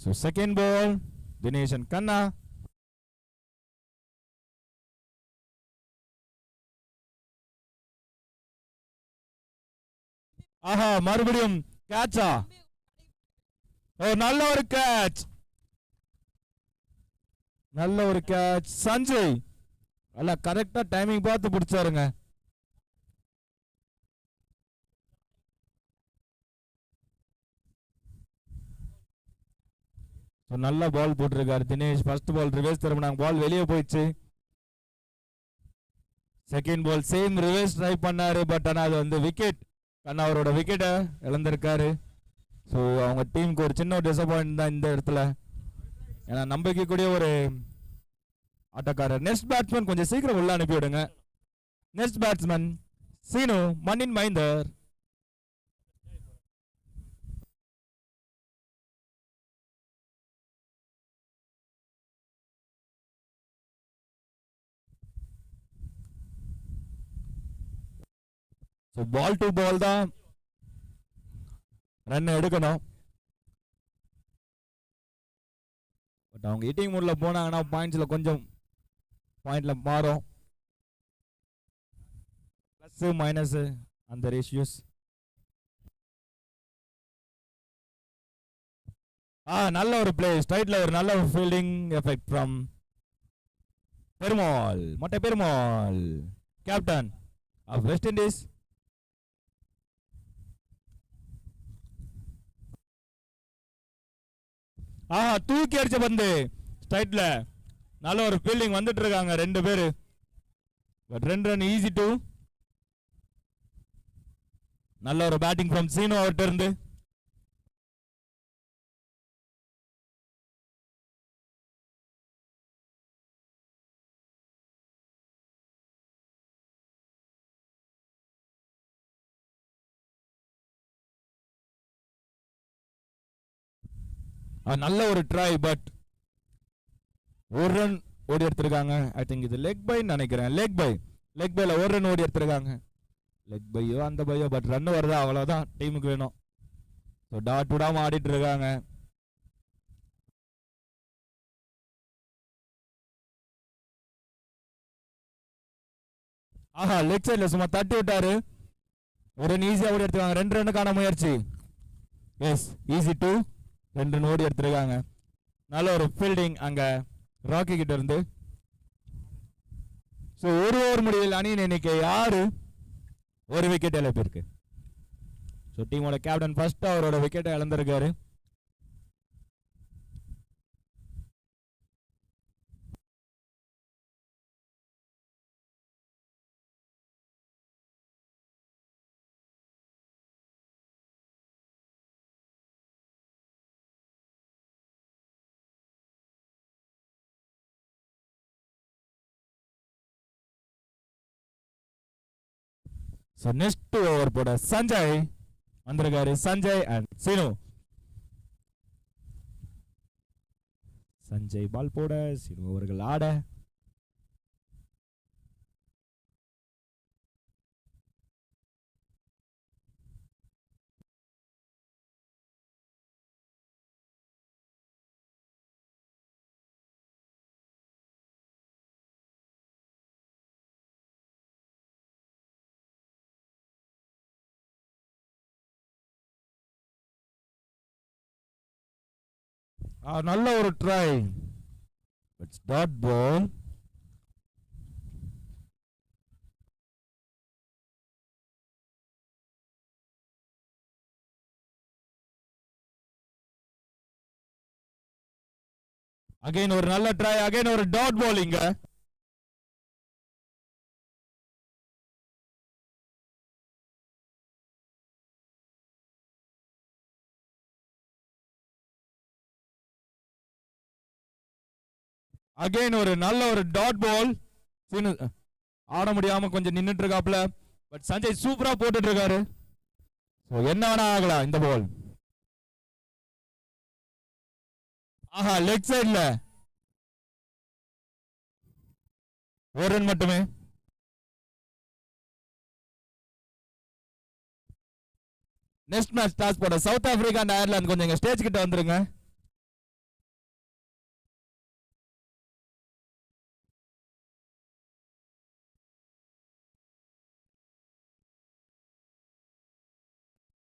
So second ball Dinesh and Kanna. ஆஹா மறுபடியும் கேட்சா. நல்ல ஒரு கேட்ச். நல்ல ஒரு கேட்ச் சஞ்சய். அல்ல கரெக்டா டைமிங் பார்த்து பிடிச்சாருங்க. நல்ல பால் போட்டிருக்காரு தினேஷ். ஃபர்ஸ்ட் பால் ரிவர்ஸ் திரும்பினாங்க. பால் வெளியே போயிடுச்சு. Second ball same reverse try பண்ணாரு. பட் ஆனால் அது வந்து விக்கெட். கண்ணா அவரோட விக்கெட்டை இழந்திருக்காரு. ஸோ அவங்க டீமுக்கு ஒரு சின்ன டிசப்பாயிண்ட் தான் இந்த இடத்துல. ஏன்னா நம்பிக்கைக்கூடிய ஒரு ஆட்டக்காரர். நெக்ஸ்ட் பேட்ஸ்மேன் கொஞ்சம் சீக்கிரம் உள்ள அனுப்பி விடுங்க. நெக்ஸ்ட் பேட்ஸ்மேன் சீனு மண்ணின் மைந்தர். ஸோ பால் டு பால் தான் ரன் எடுக்கணும். பட் அவங்க ஹிட்டிங் மூட்ல போனாங்கன்னா பாயிண்ட்ஸ்ல கொஞ்சம் பாயிண்ட்ல மாறும். பிளஸ் மைனஸ் அந்த ரேஷியோஸ். நல்ல ஒரு பிளே. ஸ்ட்ரைட்ல ஒரு நல்ல ஃபீல்டிங் எஃபெக்ட் ஃப்ரம் பெருமாள். மொட்டை Perumal captain of West Indies. தூக்கி அடிச்ச பந்து ஸ்ட்ரைட்ல நல்ல ஒரு ஃபீல்டிங் வந்துட்டு இருக்காங்க ரெண்டு பேரு. But 2 run easy two. நல்ல ஒரு பேட்டிங் ஃப்ரம் சீனு அவர்கிட்ட இருந்து. நல்ல ஒரு ட்ரை. பட் 1 ரன் ஓடி எடுத்திருக்காங்க. ஐ திங்க் இது லெக் பை நினைக்கிறேன். லெக் பைல 1 ரன் ஓடி எடுத்திருக்காங்க. லெக் பையோ அந்த பையோ பட் ரன் வருதா அவ்வளவுதான் டீமுக்கு வேணும். ஸோ டாட் விடாம ஆடிட்டு இருக்காங்க. லெக் சைட்ல சும்மா தட்டி விட்டாரு. 1 ரன் ஈஸியா ஓடி எடுத்துக்காங்க. 2 ரன்னுக்கான முயற்சி. S easy to. 2 ரன் ஓடி எடுத்திருக்காங்க. நல்ல ஒரு ஃபீல்டிங் அங்க ராக்கி கிட்ட இருந்து. ஸோ 1 ஓவர் முடிவில் அணியின் எண்ணிக்கை 6. 1 விக்கெட் இழப்பு இருக்கு. ஸோ டீமோட கேப்டன் ஃபர்ஸ்ட் அவரோட விக்கெட்டை இழந்திருக்காரு. ஸோ நெக்ஸ்ட் ஓவர் போட சஞ்சய் வந்திருக்காரு. சஞ்சய் அண்ட் சீனு. சஞ்சய் பால் போட சீனு அவர்கள் ஆட. நல்ல ஒரு try. It's dot ball. Again ஒரு நல்ல ட்ரை. அகைன் ஒரு டாட் பால். இங்க அகைன் ஒரு நல்ல ஒரு டாட் பால். ஆட முடியாம கொஞ்சம் நின்னுட்டு இருக்காப்ல. பட் சஞ்சய் சூப்பரா போட்டுட்டு இருக்காரு. என்ன வேணா ஆகலாம் இந்த பால். ஆஹா, லெக் சைட்ல ஒரு ரன் மட்டுமே. நெக்ஸ்ட் மேட்ச் டாஸ் போட சவுத் ஆப்பிரிக்கா அண்ட் அயர்லாந்து. கொஞ்சம் எங்க ஸ்டேஜ் கிட்ட வந்துருங்க.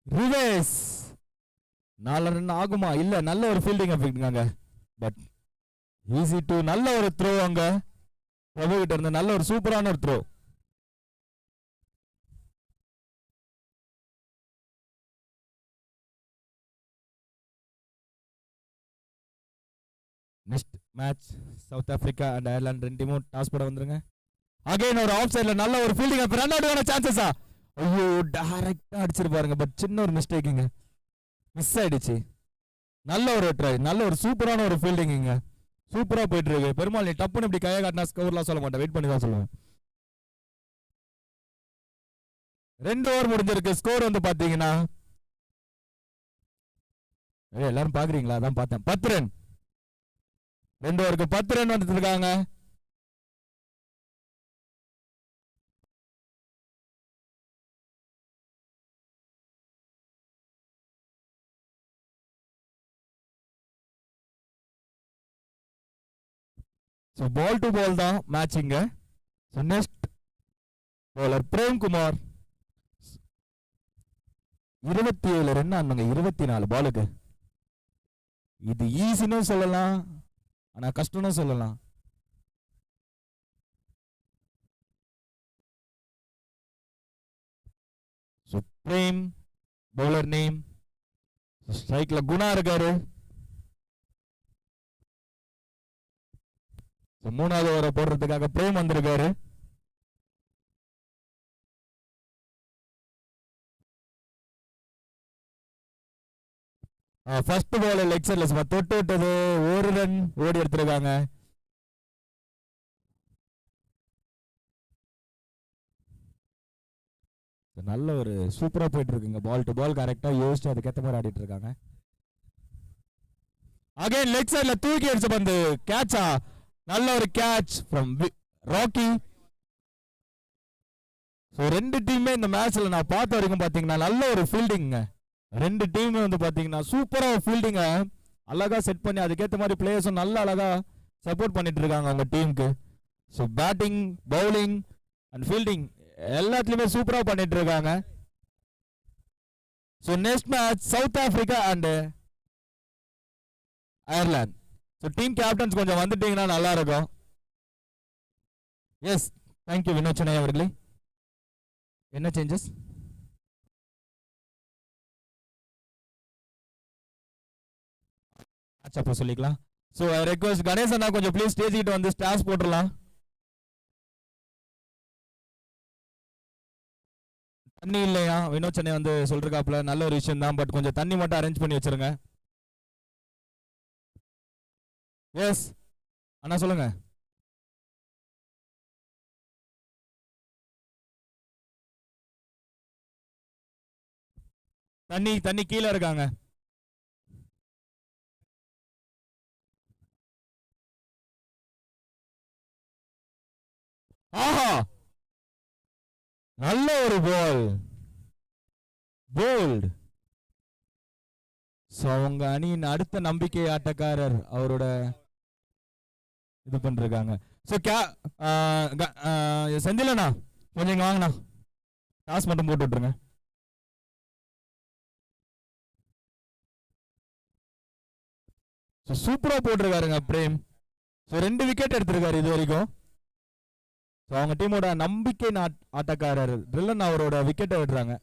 ரிவேஸ் 4 ரன் ஆகுமா? இல்ல, நல்ல ஒரு ஃபீல்டிங் எஃபெக்ட்ங்க. But easy two. நல்ல ஒரு த்ரோ அங்க பிரபு கிட்ட இருந்து. நல்ல ஒரு சூப்பரான ஒரு throw. Next match south Africa and Ireland ரெண்டு டீமும் டாஸ் போட வந்துருங்க. அகைன் ஒரு ஆஃப் சைட்ல நல்ல ஒரு ஃபீல்டிங். ரன் அவுட் ஆன சான்சஸா? ஐயோ, டைரக்டா அடிச்சிருப்பாருங்க. பட் சின்ன ஒரு மிஸ்டேக்குங்க, மிஸ் ஆயிடுச்சு. நல்ல ஒரு ட்ரை, நல்ல ஒரு சூப்பரான ஒரு ஃபீல்டிங்க. சூப்பரா போயிட்டு இருக்கு. பெருமாள் நீ டப்புன்னு இப்படி கையை காட்டினா ஸ்கோர்லாம் சொல்ல மாட்டேன், வெயிட் பண்ணி தான் சொல்லுவேன். 2 ஓவர் முடிஞ்சிருக்கு. ஸ்கோர் வந்து பாத்தீங்கன்னா எல்லாரும் பாக்குறீங்களா? அதான் பார்த்தேன். 10 ரன். 2 ஓவருக்கு 10 ரன் வந்துட்டு இருக்காங்க. ஸோ பால் டு பால் தான் மேட்சிங்க. So next bowler Premkumar. 27 run ஆனாங்க 24 பாலுக்கு. இது ஈஸின்னு சொல்லலாம், ஆனா கஷ்டம்னு சொல்லலாம். So Prem bowler name. ஸ்ட்ரைக்ல குணா இருக்காரு. மூணாவது ஓவரை போடுறதுக்காக பிரேம் வந்திருக்காரு. ஃபர்ஸ்ட் பால் லெக் சைட்ல தொட்டு விட்டது. 1 ரன் ஓடி எடுத்திருக்காங்க. நல்ல ஒரு சூப்பரா போயிட்டு இருக்குங்க. பால் டு பால் கரெக்டா யோசிச்சு அதுக்கேற்ற மாதிரி ஆடிட்டு இருக்காங்க. அகைன் லெக் சைட்ல தூக்கி அடிச்ச பந்து கேட்சா? நல்ல ஒரு கேட்ச் ஃப்ரம் ராக்கி. ஸோ 2 டீமே இந்த மேட்ச்ல நான் பார்த்த வரைக்கும் பாத்தீங்கன்னா நல்ல ஒரு ஃபீல்டிங்க. 2 டீமுமே வந்து பாத்தீங்கன்னா சூப்பரா ஃபீல்டிங்க அழகா செட் பண்ணி அதுக்கேற்ற மாதிரி பிளேயர்ஸும் நல்ல அழகா சப்போர்ட் பண்ணிட்டு இருக்காங்க அவங்க டீமுக்கு. So batting, bowling and fielding எல்லாத்துலயுமே சூப்பரா பண்ணிட்டு இருக்காங்க. So next match south Africa and Ireland. So team captains கொஞ்சம் வந்துட்டீங்கன்னா நல்லா இருக்கும். எஸ், தேங்க்யூ வினோத் சென்னை அவர்களே. என்ன சேஞ்சஸ்? அப்போ சொல்லிக்கலாம். ஸோ ஐ ரெக்வஸ்ட் கணேஷ் அண்ணா கொஞ்சம் ப்ளீஸ் ஸ்டேஜ் கிட்ட வந்து ஸ்டார்ஸ் போட்டுடலாம். தண்ணி இல்லையா? வினோத் சென்னை வந்து சொல்றாப்ல, நல்ல ஒரு விஷயம் தான். பட் கொஞ்சம் தண்ணி மட்டும் அரேஞ்ச் பண்ணி வச்சிருங்க. எஸ் அண்ணா சொல்லுங்க. தண்ணி தண்ணி கீழே இருக்காங்க. ஆஹா, நல்ல ஒரு பால், போல்ட். ஸோ அவங்க அணியின் அடுத்த நம்பிக்கை ஆட்டக்காரர் அவரோட இது பண்ணிருக்காங்க. ஸோ செந்திலண்ணா கொஞ்சம் இங்க வாங்கண்ணா, டாஸ் மட்டும் போட்டு விட்டுருங்க. சூப்பரா போட்டிருக்காருங்க பிரேம். ஸோ 2 விக்கெட் எடுத்திருக்காரு இது வரைக்கும். ஸோ அவங்க டீமோட நம்பிக்கை ஆட்டக்காரர் ட்ரில்லன் அவரோட விக்கெட்டை விடுறாங்க.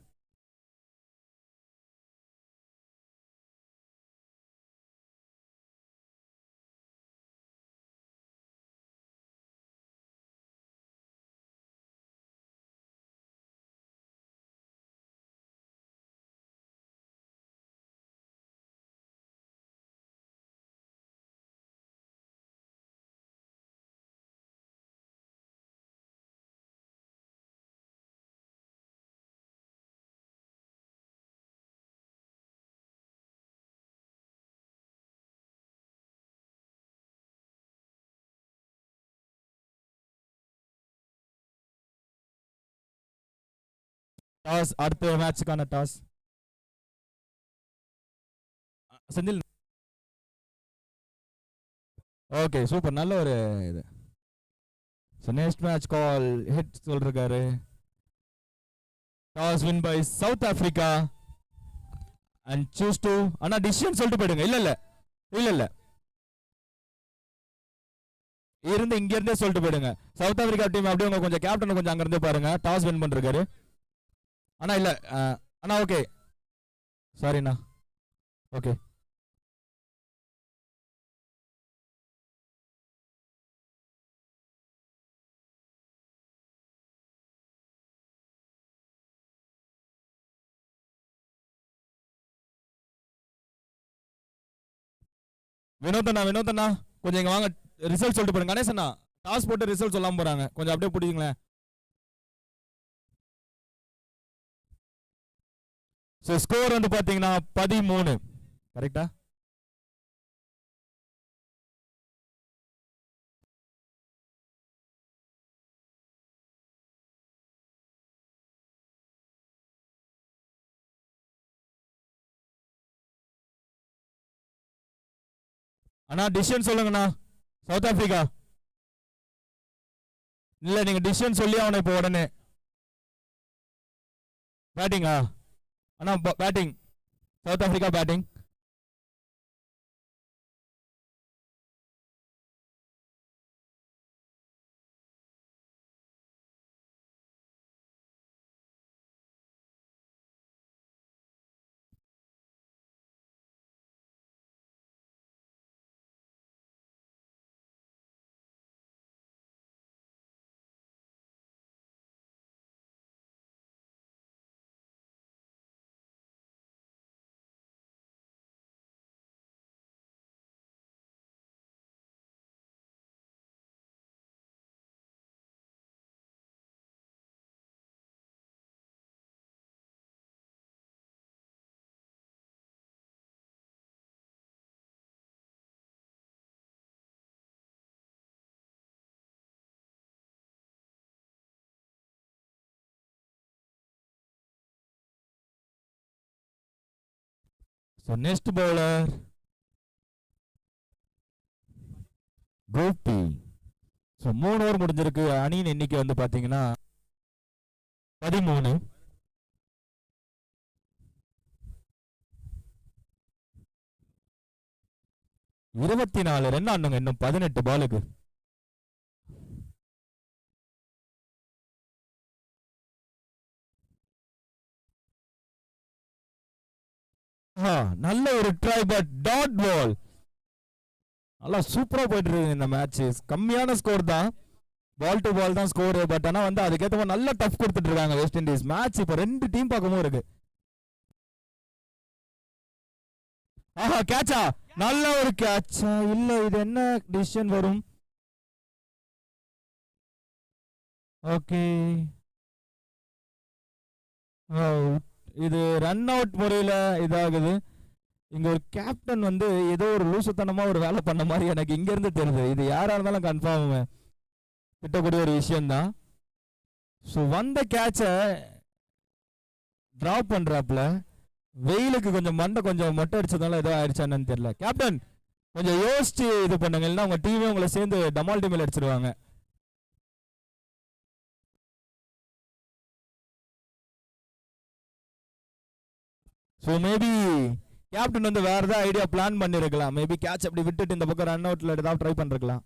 டாஸ், அடுத்த மேட்சுக்கான டாஸ். செந்தில். ஓகே சூப்பர், நல்ல ஒரு இது. So next match call it சொல்றாரு. Toss win by South Africa and choose to. ஆனா டிசிஷன் சொல்லிட்டு போயிடுங்க. இல்ல இல்ல இல்ல இல்ல இருந்து இங்க இருந்தே சொல்லிட்டு போயிடுங்க. சவுத் ஆப்பிரிக்கா டீம் அப்படியே உங்க கொஞ்சம் கேப்டன் கொஞ்சம் அங்க இருந்தே பாருங்க. டாஸ் வின் பண்ணிருக்காரு. அண்ணா இல்ல அண்ணா, ஓகே சாரிண்ணா. ஓகே வினோதண்ணா, வினோதண்ணா கொஞ்சம் இங்க வாங்க, ரிசல்ட் சொல்லிட்டு போடுங்க. கணேசண்ணா டாஸ் போட்டு ரிசல்ட் சொல்லாம போறாங்க, கொஞ்சம் அப்படியே பிடிங்களேன். ஸோ ஸ்கோர் வந்து பாத்தீங்கன்னா 13. கரெக்டா? அண்ணா டிசிஷன் சொல்லுங்கண்ணா. சவுத் ஆப்பிரிக்கா இல்ல, நீங்க டிசிஷன் சொல்லி அவனை இப்போ உடனே. பேட்டிங்கா அண்ணா? Batting, South Africa batting. So next bowler Gopi. So 3 over முடிஞ்சிருக்கு. அணியின் எண்ணிக்கை வந்து பாத்தீங்கன்னா 13. இருபத்தி 4 ரன் ஆடணுங்க இன்னும் 18 பாலுக்கு. நல்ல ஒரு ட்ரை, பட் டாட் பால். நல்லா சூப்பரா போயிட்டு இருக்கு இந்த மேட்ச். கம்மியான ஸ்கோர் தான், பால் டு பால் தான் ஸ்கோர். பட் ஆனா வந்து அதுக்கேற்ற மாதிரி நல்ல டஃப் கொடுத்துட்டு இருக்காங்க வெஸ்ட் இண்டீஸ். மேட்ச் இப்போ 2 டீம் பக்கமும் இருக்கு. ஆஹா, கேட்சா? நல்ல ஒரு கேட்சா? இல்ல, இது என்ன டிசிஷன் வரும்? ஓகே இது ரன் அவுட் முறையில் இதாகுது. இங்கே ஒரு கேப்டன் வந்து ஏதோ ஒரு லூசுத்தனமாக ஒரு வேலை பண்ண மாதிரி எனக்கு இங்கேருந்து தெரியுது. இது யாராக இருந்தாலும் கன்ஃபார்ம் திட்டக்கூடிய ஒரு விஷயந்தான். ஸோ வந்த கேட்சை ட்ராப் பண்ணுறாப்புல வெயிலுக்கு கொஞ்சம் மண்டை கொஞ்சம் மொட்டை அடிச்சதால ஏதோ ஆயிடுச்சான்னு தெரியல. கேப்டன் கொஞ்சம் யோசிச்சு இது பண்ணுங்க, இல்லைன்னா உங்க டீமே உங்களை சேர்ந்து டமால் டீமில் அடிச்சிருவாங்க. ஸோ மேபி கேப்டன் வந்து வேற ஏதாவது ஐடியா பிளான் பண்ணிருக்கலாம். மேபி கேட்ச் அப்படி விட்டுட்டு இந்த பக்கம் ரன் அவுட்ல ஏதாவது ட்ரை பண்ணிருக்கலாம்.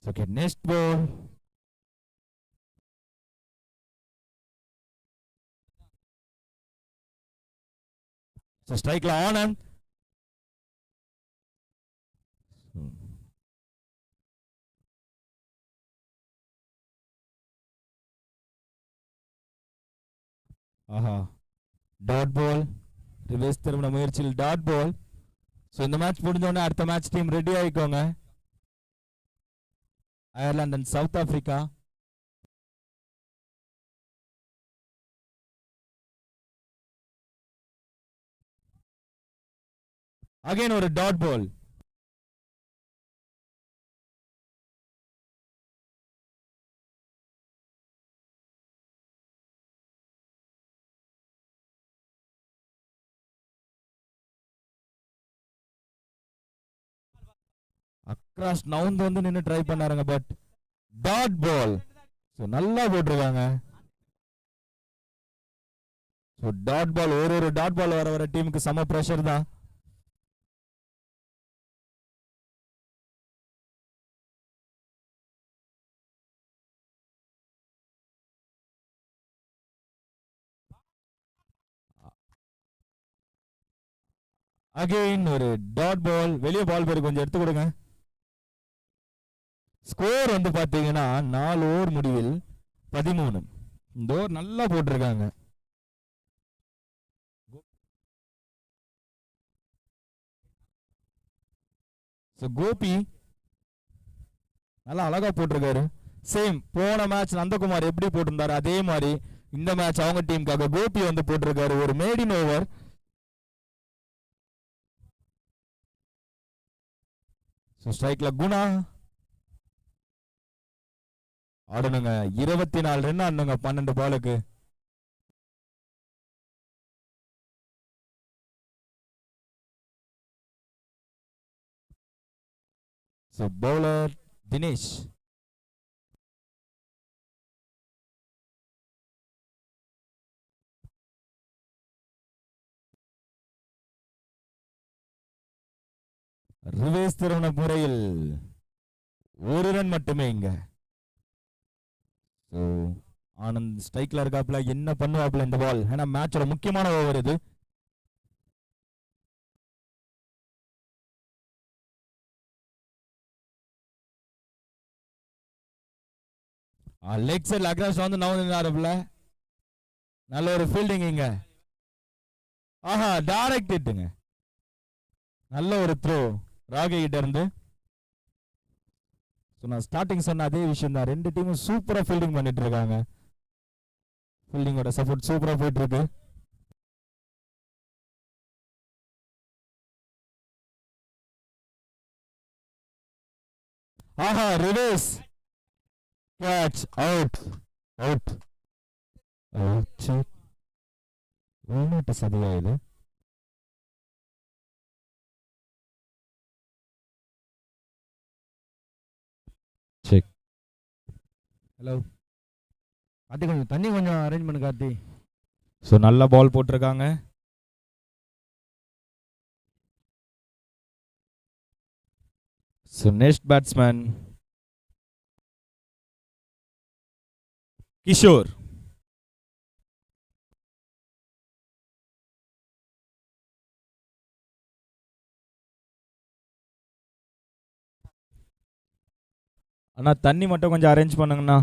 Okay, next ball. So strike la on and aha dot ball. Reverse திரும்ப முயற்சியில் dot ball. So இந்த மேட்ச் முடிஞ்சோடனே அடுத்த மேட்ச் டீம் ரெடி ஆயிக்கோங்க. Ireland and South Africa. Again ஒரு dot ball. அக்ராஸ் நவுந்து வந்து நின்று ட்ரை பண்ணாருங்க, பட் டாட் பால். ஸோ நல்லா போட்டிருக்காங்க. ஸோ டாட் பால், ஒரு டாட் பால் வர வர டீமுக்கு செம ப்ரெஷர் தான். அகைன் ஒரு டாட் பால். வெளியே பால் பேர் கொஞ்சம் எடுத்து கொடுங்க. ஸ்கோர் வந்து பாத்தீங்கன்னா 4 ஓவர் முடிவில் 13. இந்த ஓவர் நல்லா போட்டிருக்காங்க. கோபி நல்லா அழகா போட்டிருக்காரு. சேம் போன மேட்ச் நந்தகுமார் எப்படி போட்டிருந்தாரு அதே மாதிரி இந்த மேட்ச் அவங்க டீமுக்காக கோபி வந்து போட்டிருக்காரு. ஒரு மேடின் ஓவர். ஸ்ட்ரைக்ல குணா ஆடணுங்க. 24 ரன் ஆடணுங்க 12 பாலுக்கு. பவுலர் தினேஷ். ரிவேஸ் திருமண முறையில் ஒரு ரன் மட்டுமே இங்க. ஆனந்த் ஸ்ட்ரைக்ல இருக்காப்ல, என்ன பண்ணுவாப்ல இந்த பால்? ஏன்னா மேட்சோட முக்கியமான ஓவர் இது. லெக் சைட்ல அக்ராஸ் வந்து நவுந்துனாருப்ல. நல்ல ஒரு ஃபீல்டிங் இங்க. ஆஹா, டைரக்ட் ஹிட்டுங்க. நல்ல ஒரு த்ரோ ராகி கிட்ட இருந்து. நான் ஸ்டார்டிங் சொன்ன அதே விஷயம் தான். ரெண்டு டீமும் சூப்பரா ஃபீல்டிங் பண்ணிட்டு இருக்காங்க. ஃபீல்டிங்கோட சப்போர்ட் சூப்பரா போயிட்டு இருக்கு. ஆஹா, ரிவர்ஸ் கேட்ச் அவுட். அவுட் உள்நாட்டு சதியா இது? செக். ஹலோ கார்த்தி, கொஞ்சம் தண்ணி கொஞ்சம் அரேஞ்ச் பண்ணு கார்த்தி. ஸோ நல்ல பால் போட்டிருக்காங்க. So next batsman Kishore. அண்ணா தண்ணி மட்டும் கொஞ்சம் அரேஞ்ச் பண்ணுங்கண்ணா.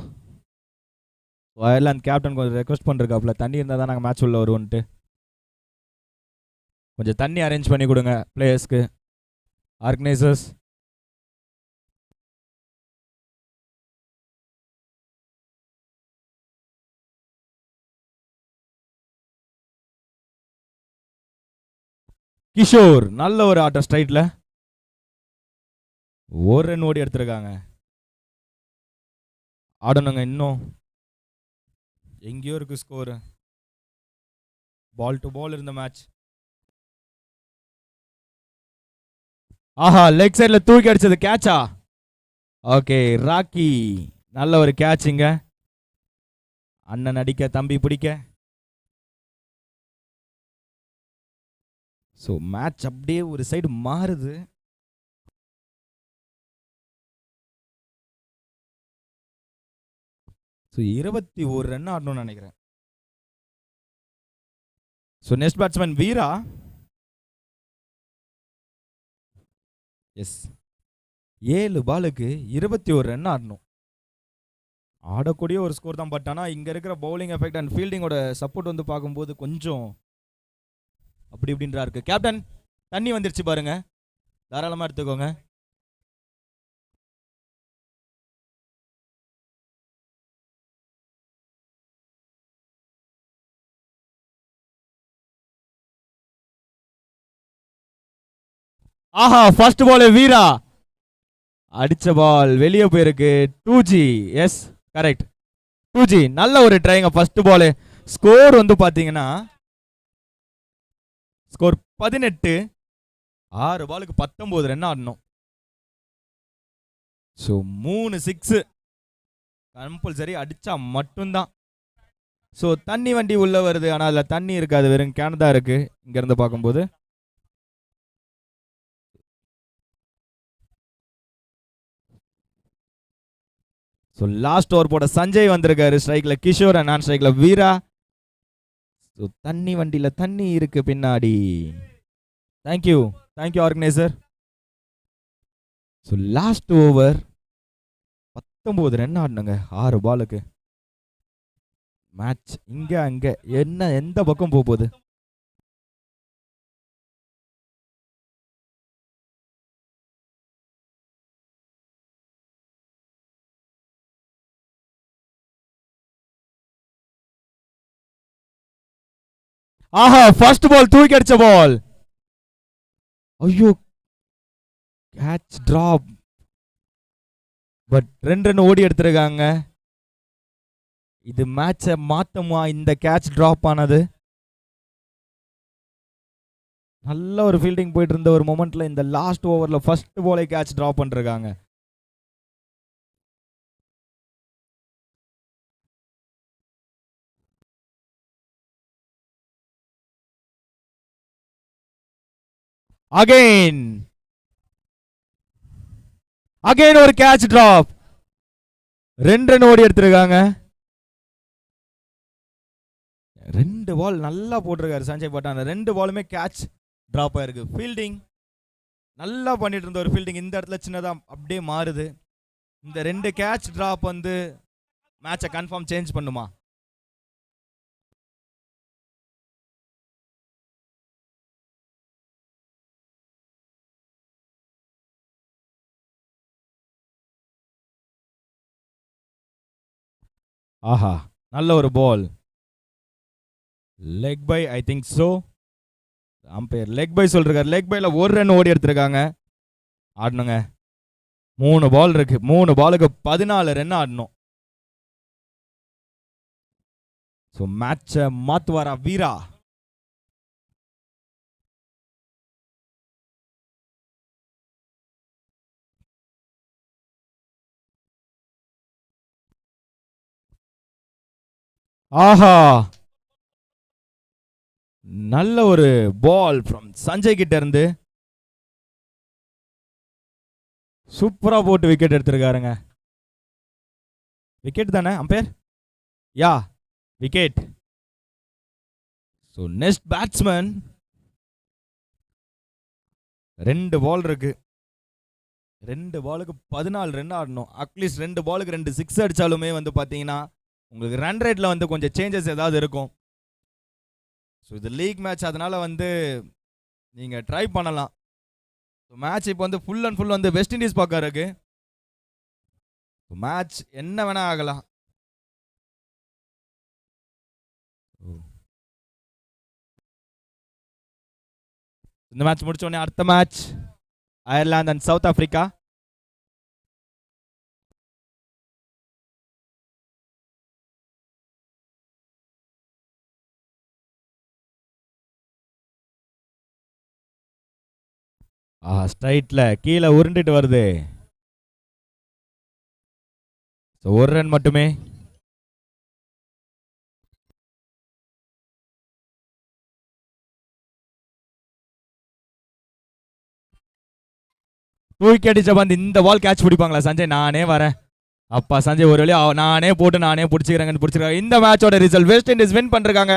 அந்த கேப்டன் கொஞ்சம் ரெக்வஸ்ட் பண்ணிருக்காப்புல, தண்ணி இருந்தால் தான் நாங்கள் மேட்ச் உள்ள வருவோன்ட்டு. கொஞ்சம் தண்ணி அரேஞ்ச் பண்ணி கொடுங்க பிளேயர்ஸ்க்கு, ஆர்கனைசர்ஸ். கிஷோர் நல்ல ஒரு ஆட்டம் ஸ்ட்ரைட்ல, ஒரு ரன் ஓடி எடுத்திருக்காங்க. ஆடணுங்க இன்னும், எங்கேயோ இருக்கு ஸ்கோர். பால் டு பால் இருந்த மேட்ச். ஆஹா, லெக் சைட்ல தூக்கி அடிச்சது கேட்சா? ஓகே, ராக்கி நல்ல ஒரு கேட்சுங்க. அண்ணன் அடிக்க தம்பி பிடிக்க. ஸோ மேட்ச் அப்படியே ஒரு சைடு மாறுது. ஸோ 21 ரன் ஆடணும்னு நினைக்கிறேன். ஸோ நெக்ஸ்ட் பேட்ஸ்மேன் வீரா. எஸ், 7 பாலுக்கு 21 ரன் ஆடணும். ஆடக்கூடிய ஒரு ஸ்கோர் தான். பட் ஆனால் இங்கே இருக்கிற பவுலிங் எஃபெக்ட் அண்ட் ஃபீல்டிங்கோட சப்போர்ட் வந்து பார்க்கும்போது கொஞ்சம் அப்படி இப்படின்றா இருக்கு. கேப்டன் தண்ணி வந்துருச்சு பாருங்க, தாராளமாக எடுத்துக்கோங்க. ஆஹா, ஃபர்ஸ்ட் பால் வீரா அடிச்ச பால் வெளியே போயிருக்கு. 2G. Yes correct, 2G. நல்ல ஒரு ட்ரைங்க. ஃபர்ஸ்ட் பால் ஸ்கோர் வந்து பாத்தீங்கன்னா ஸ்கோர் 18. 6 பாலுக்கு 19 ரன் ஆடணும். ஸோ 3 6 கம்பல்சரி அடிச்சா மட்டும்தான். ஸோ தண்ணி வண்டி உள்ள வருது, ஆனால் அதில் தண்ணி இருக்காது, வெறும் கேன் தான் இருக்கு இங்க இருந்து பார்க்கும்போது. ஸோ லாஸ்ட் ஓவர் போட சஞ்சய் வந்திருக்காரு ஸ்ட்ரைக்ல, கிஷோர் அண்ட் நான் ஸ்ட்ரைக்ல வீரா. ஸோ தண்ணி வண்டியில தண்ணி இருக்கு பின்னாடி. Thank you thank you organiser. So last over 19 run ஆடணுங்க 6 பாலுக்கு. மேட்ச் இங்க அங்க என்ன எந்த பக்கம் போகுது? ஆஹா, ஃபர்ஸ்ட் பால் தூக்கி அடிச்ச பால். ஐயோ, கேட்ச் டிராப். பட் 2 ரன் ஓடி எடுத்திருக்காங்க. இது மேட்சை மாத்தமா இந்த கேட்ச் டிராப் ஆனது? நல்ல ஒரு ஃபீல்டிங் போயிட்டு இருந்த ஒரு மொமெண்ட்ல இந்த லாஸ்ட் ஓவர்ல ஃபர்ஸ்ட் பாலை கேட்ச் டிராப் பண்ணிருக்காங்க. அகைன் ஒரு கேட்ச் டிராப். 2 ரன் ஓடி எடுத்திருக்காங்க. 2 பால் நல்லா போட்டிருக்காரு சஞ்சய் பட்டான். 2 பாலுமே கேட்ச் டிராப் ஆயிருக்கு. ஃபீல்டிங் நல்லா பண்ணிட்டு இருந்த ஒரு ஃபீல்டிங் இந்த இடத்துல சின்னதா அப்படியே மாறுது. இந்த 2 கேட்ச் டிராப் வந்து மேட்சை கன்ஃபார்ம் சேஞ்ச் பண்ணுமா? ஆஹா, நல்ல ஒரு ball. Leg bye, I think so. Umpire leg bye சொல்றாரு. லெக் பைல 1 ரன் ஓடி எடுத்திருக்காங்க. ஆடணுங்க, 3 பால் இருக்கு. 3 பாலுக்கு 14 ரன் ஆடணும். ஸோ மேட்சை மாத்துவாரா வீரா? ஆஹா, நல்ல ஒரு பால் ஃப்ரம் சஞ்சய் கிட்ட இருந்து. சூப்பரா போட்டு விக்கெட் எடுத்திருக்காருங்க. விக்கெட் தானே அம்பையர்? யா, wicket. So next batsman. 2 ball இருக்கு. 2 பாலுக்கு 14 ரன் ஆடணும். அட்லீஸ்ட் 2 பாலுக்கு 2 சிக்ஸ் அடிச்சாலுமே வந்து பார்த்தீங்கன்னா உங்களுக்கு ரன் ரேட்டில் வந்து கொஞ்சம் சேஞ்சஸ் ஏதாவது இருக்கும். ஸோ இது லீக் மேட்ச், அதனால வந்து நீங்கள் ட்ரை பண்ணலாம். ஸோ மேட்ச் இப்போ வந்து ஃபுல் அண்ட் ஃபுல் வந்து வெஸ்ட் இண்டீஸ் பக்கம் இருக்கு. மேட்ச் என்ன வேணா ஆகலாம். இந்த மேட்ச் முடிச்ச உடனே அடுத்த match Ireland and South Africa. ஸ்ட்ரைட்ல கீழே உருண்டுட்டு வருது. ஒரு ரன் மட்டுமே. தூக்கி அடிச்ச பந்து இந்த பால் கேட்ச் பிடிப்பாங்களா சஞ்சய்? நானே வரேன். அப்பா சஞ்சய் ஒரு வழியா நானே போட்டு நானே பிடிச்சிக்கிறேங்கன்னு பிடிச்சிருக்காங்க. இந்த மேட்சோட ரிசல்ட் வெஸ்ட் இண்டீஸ் வின் பண்றாங்க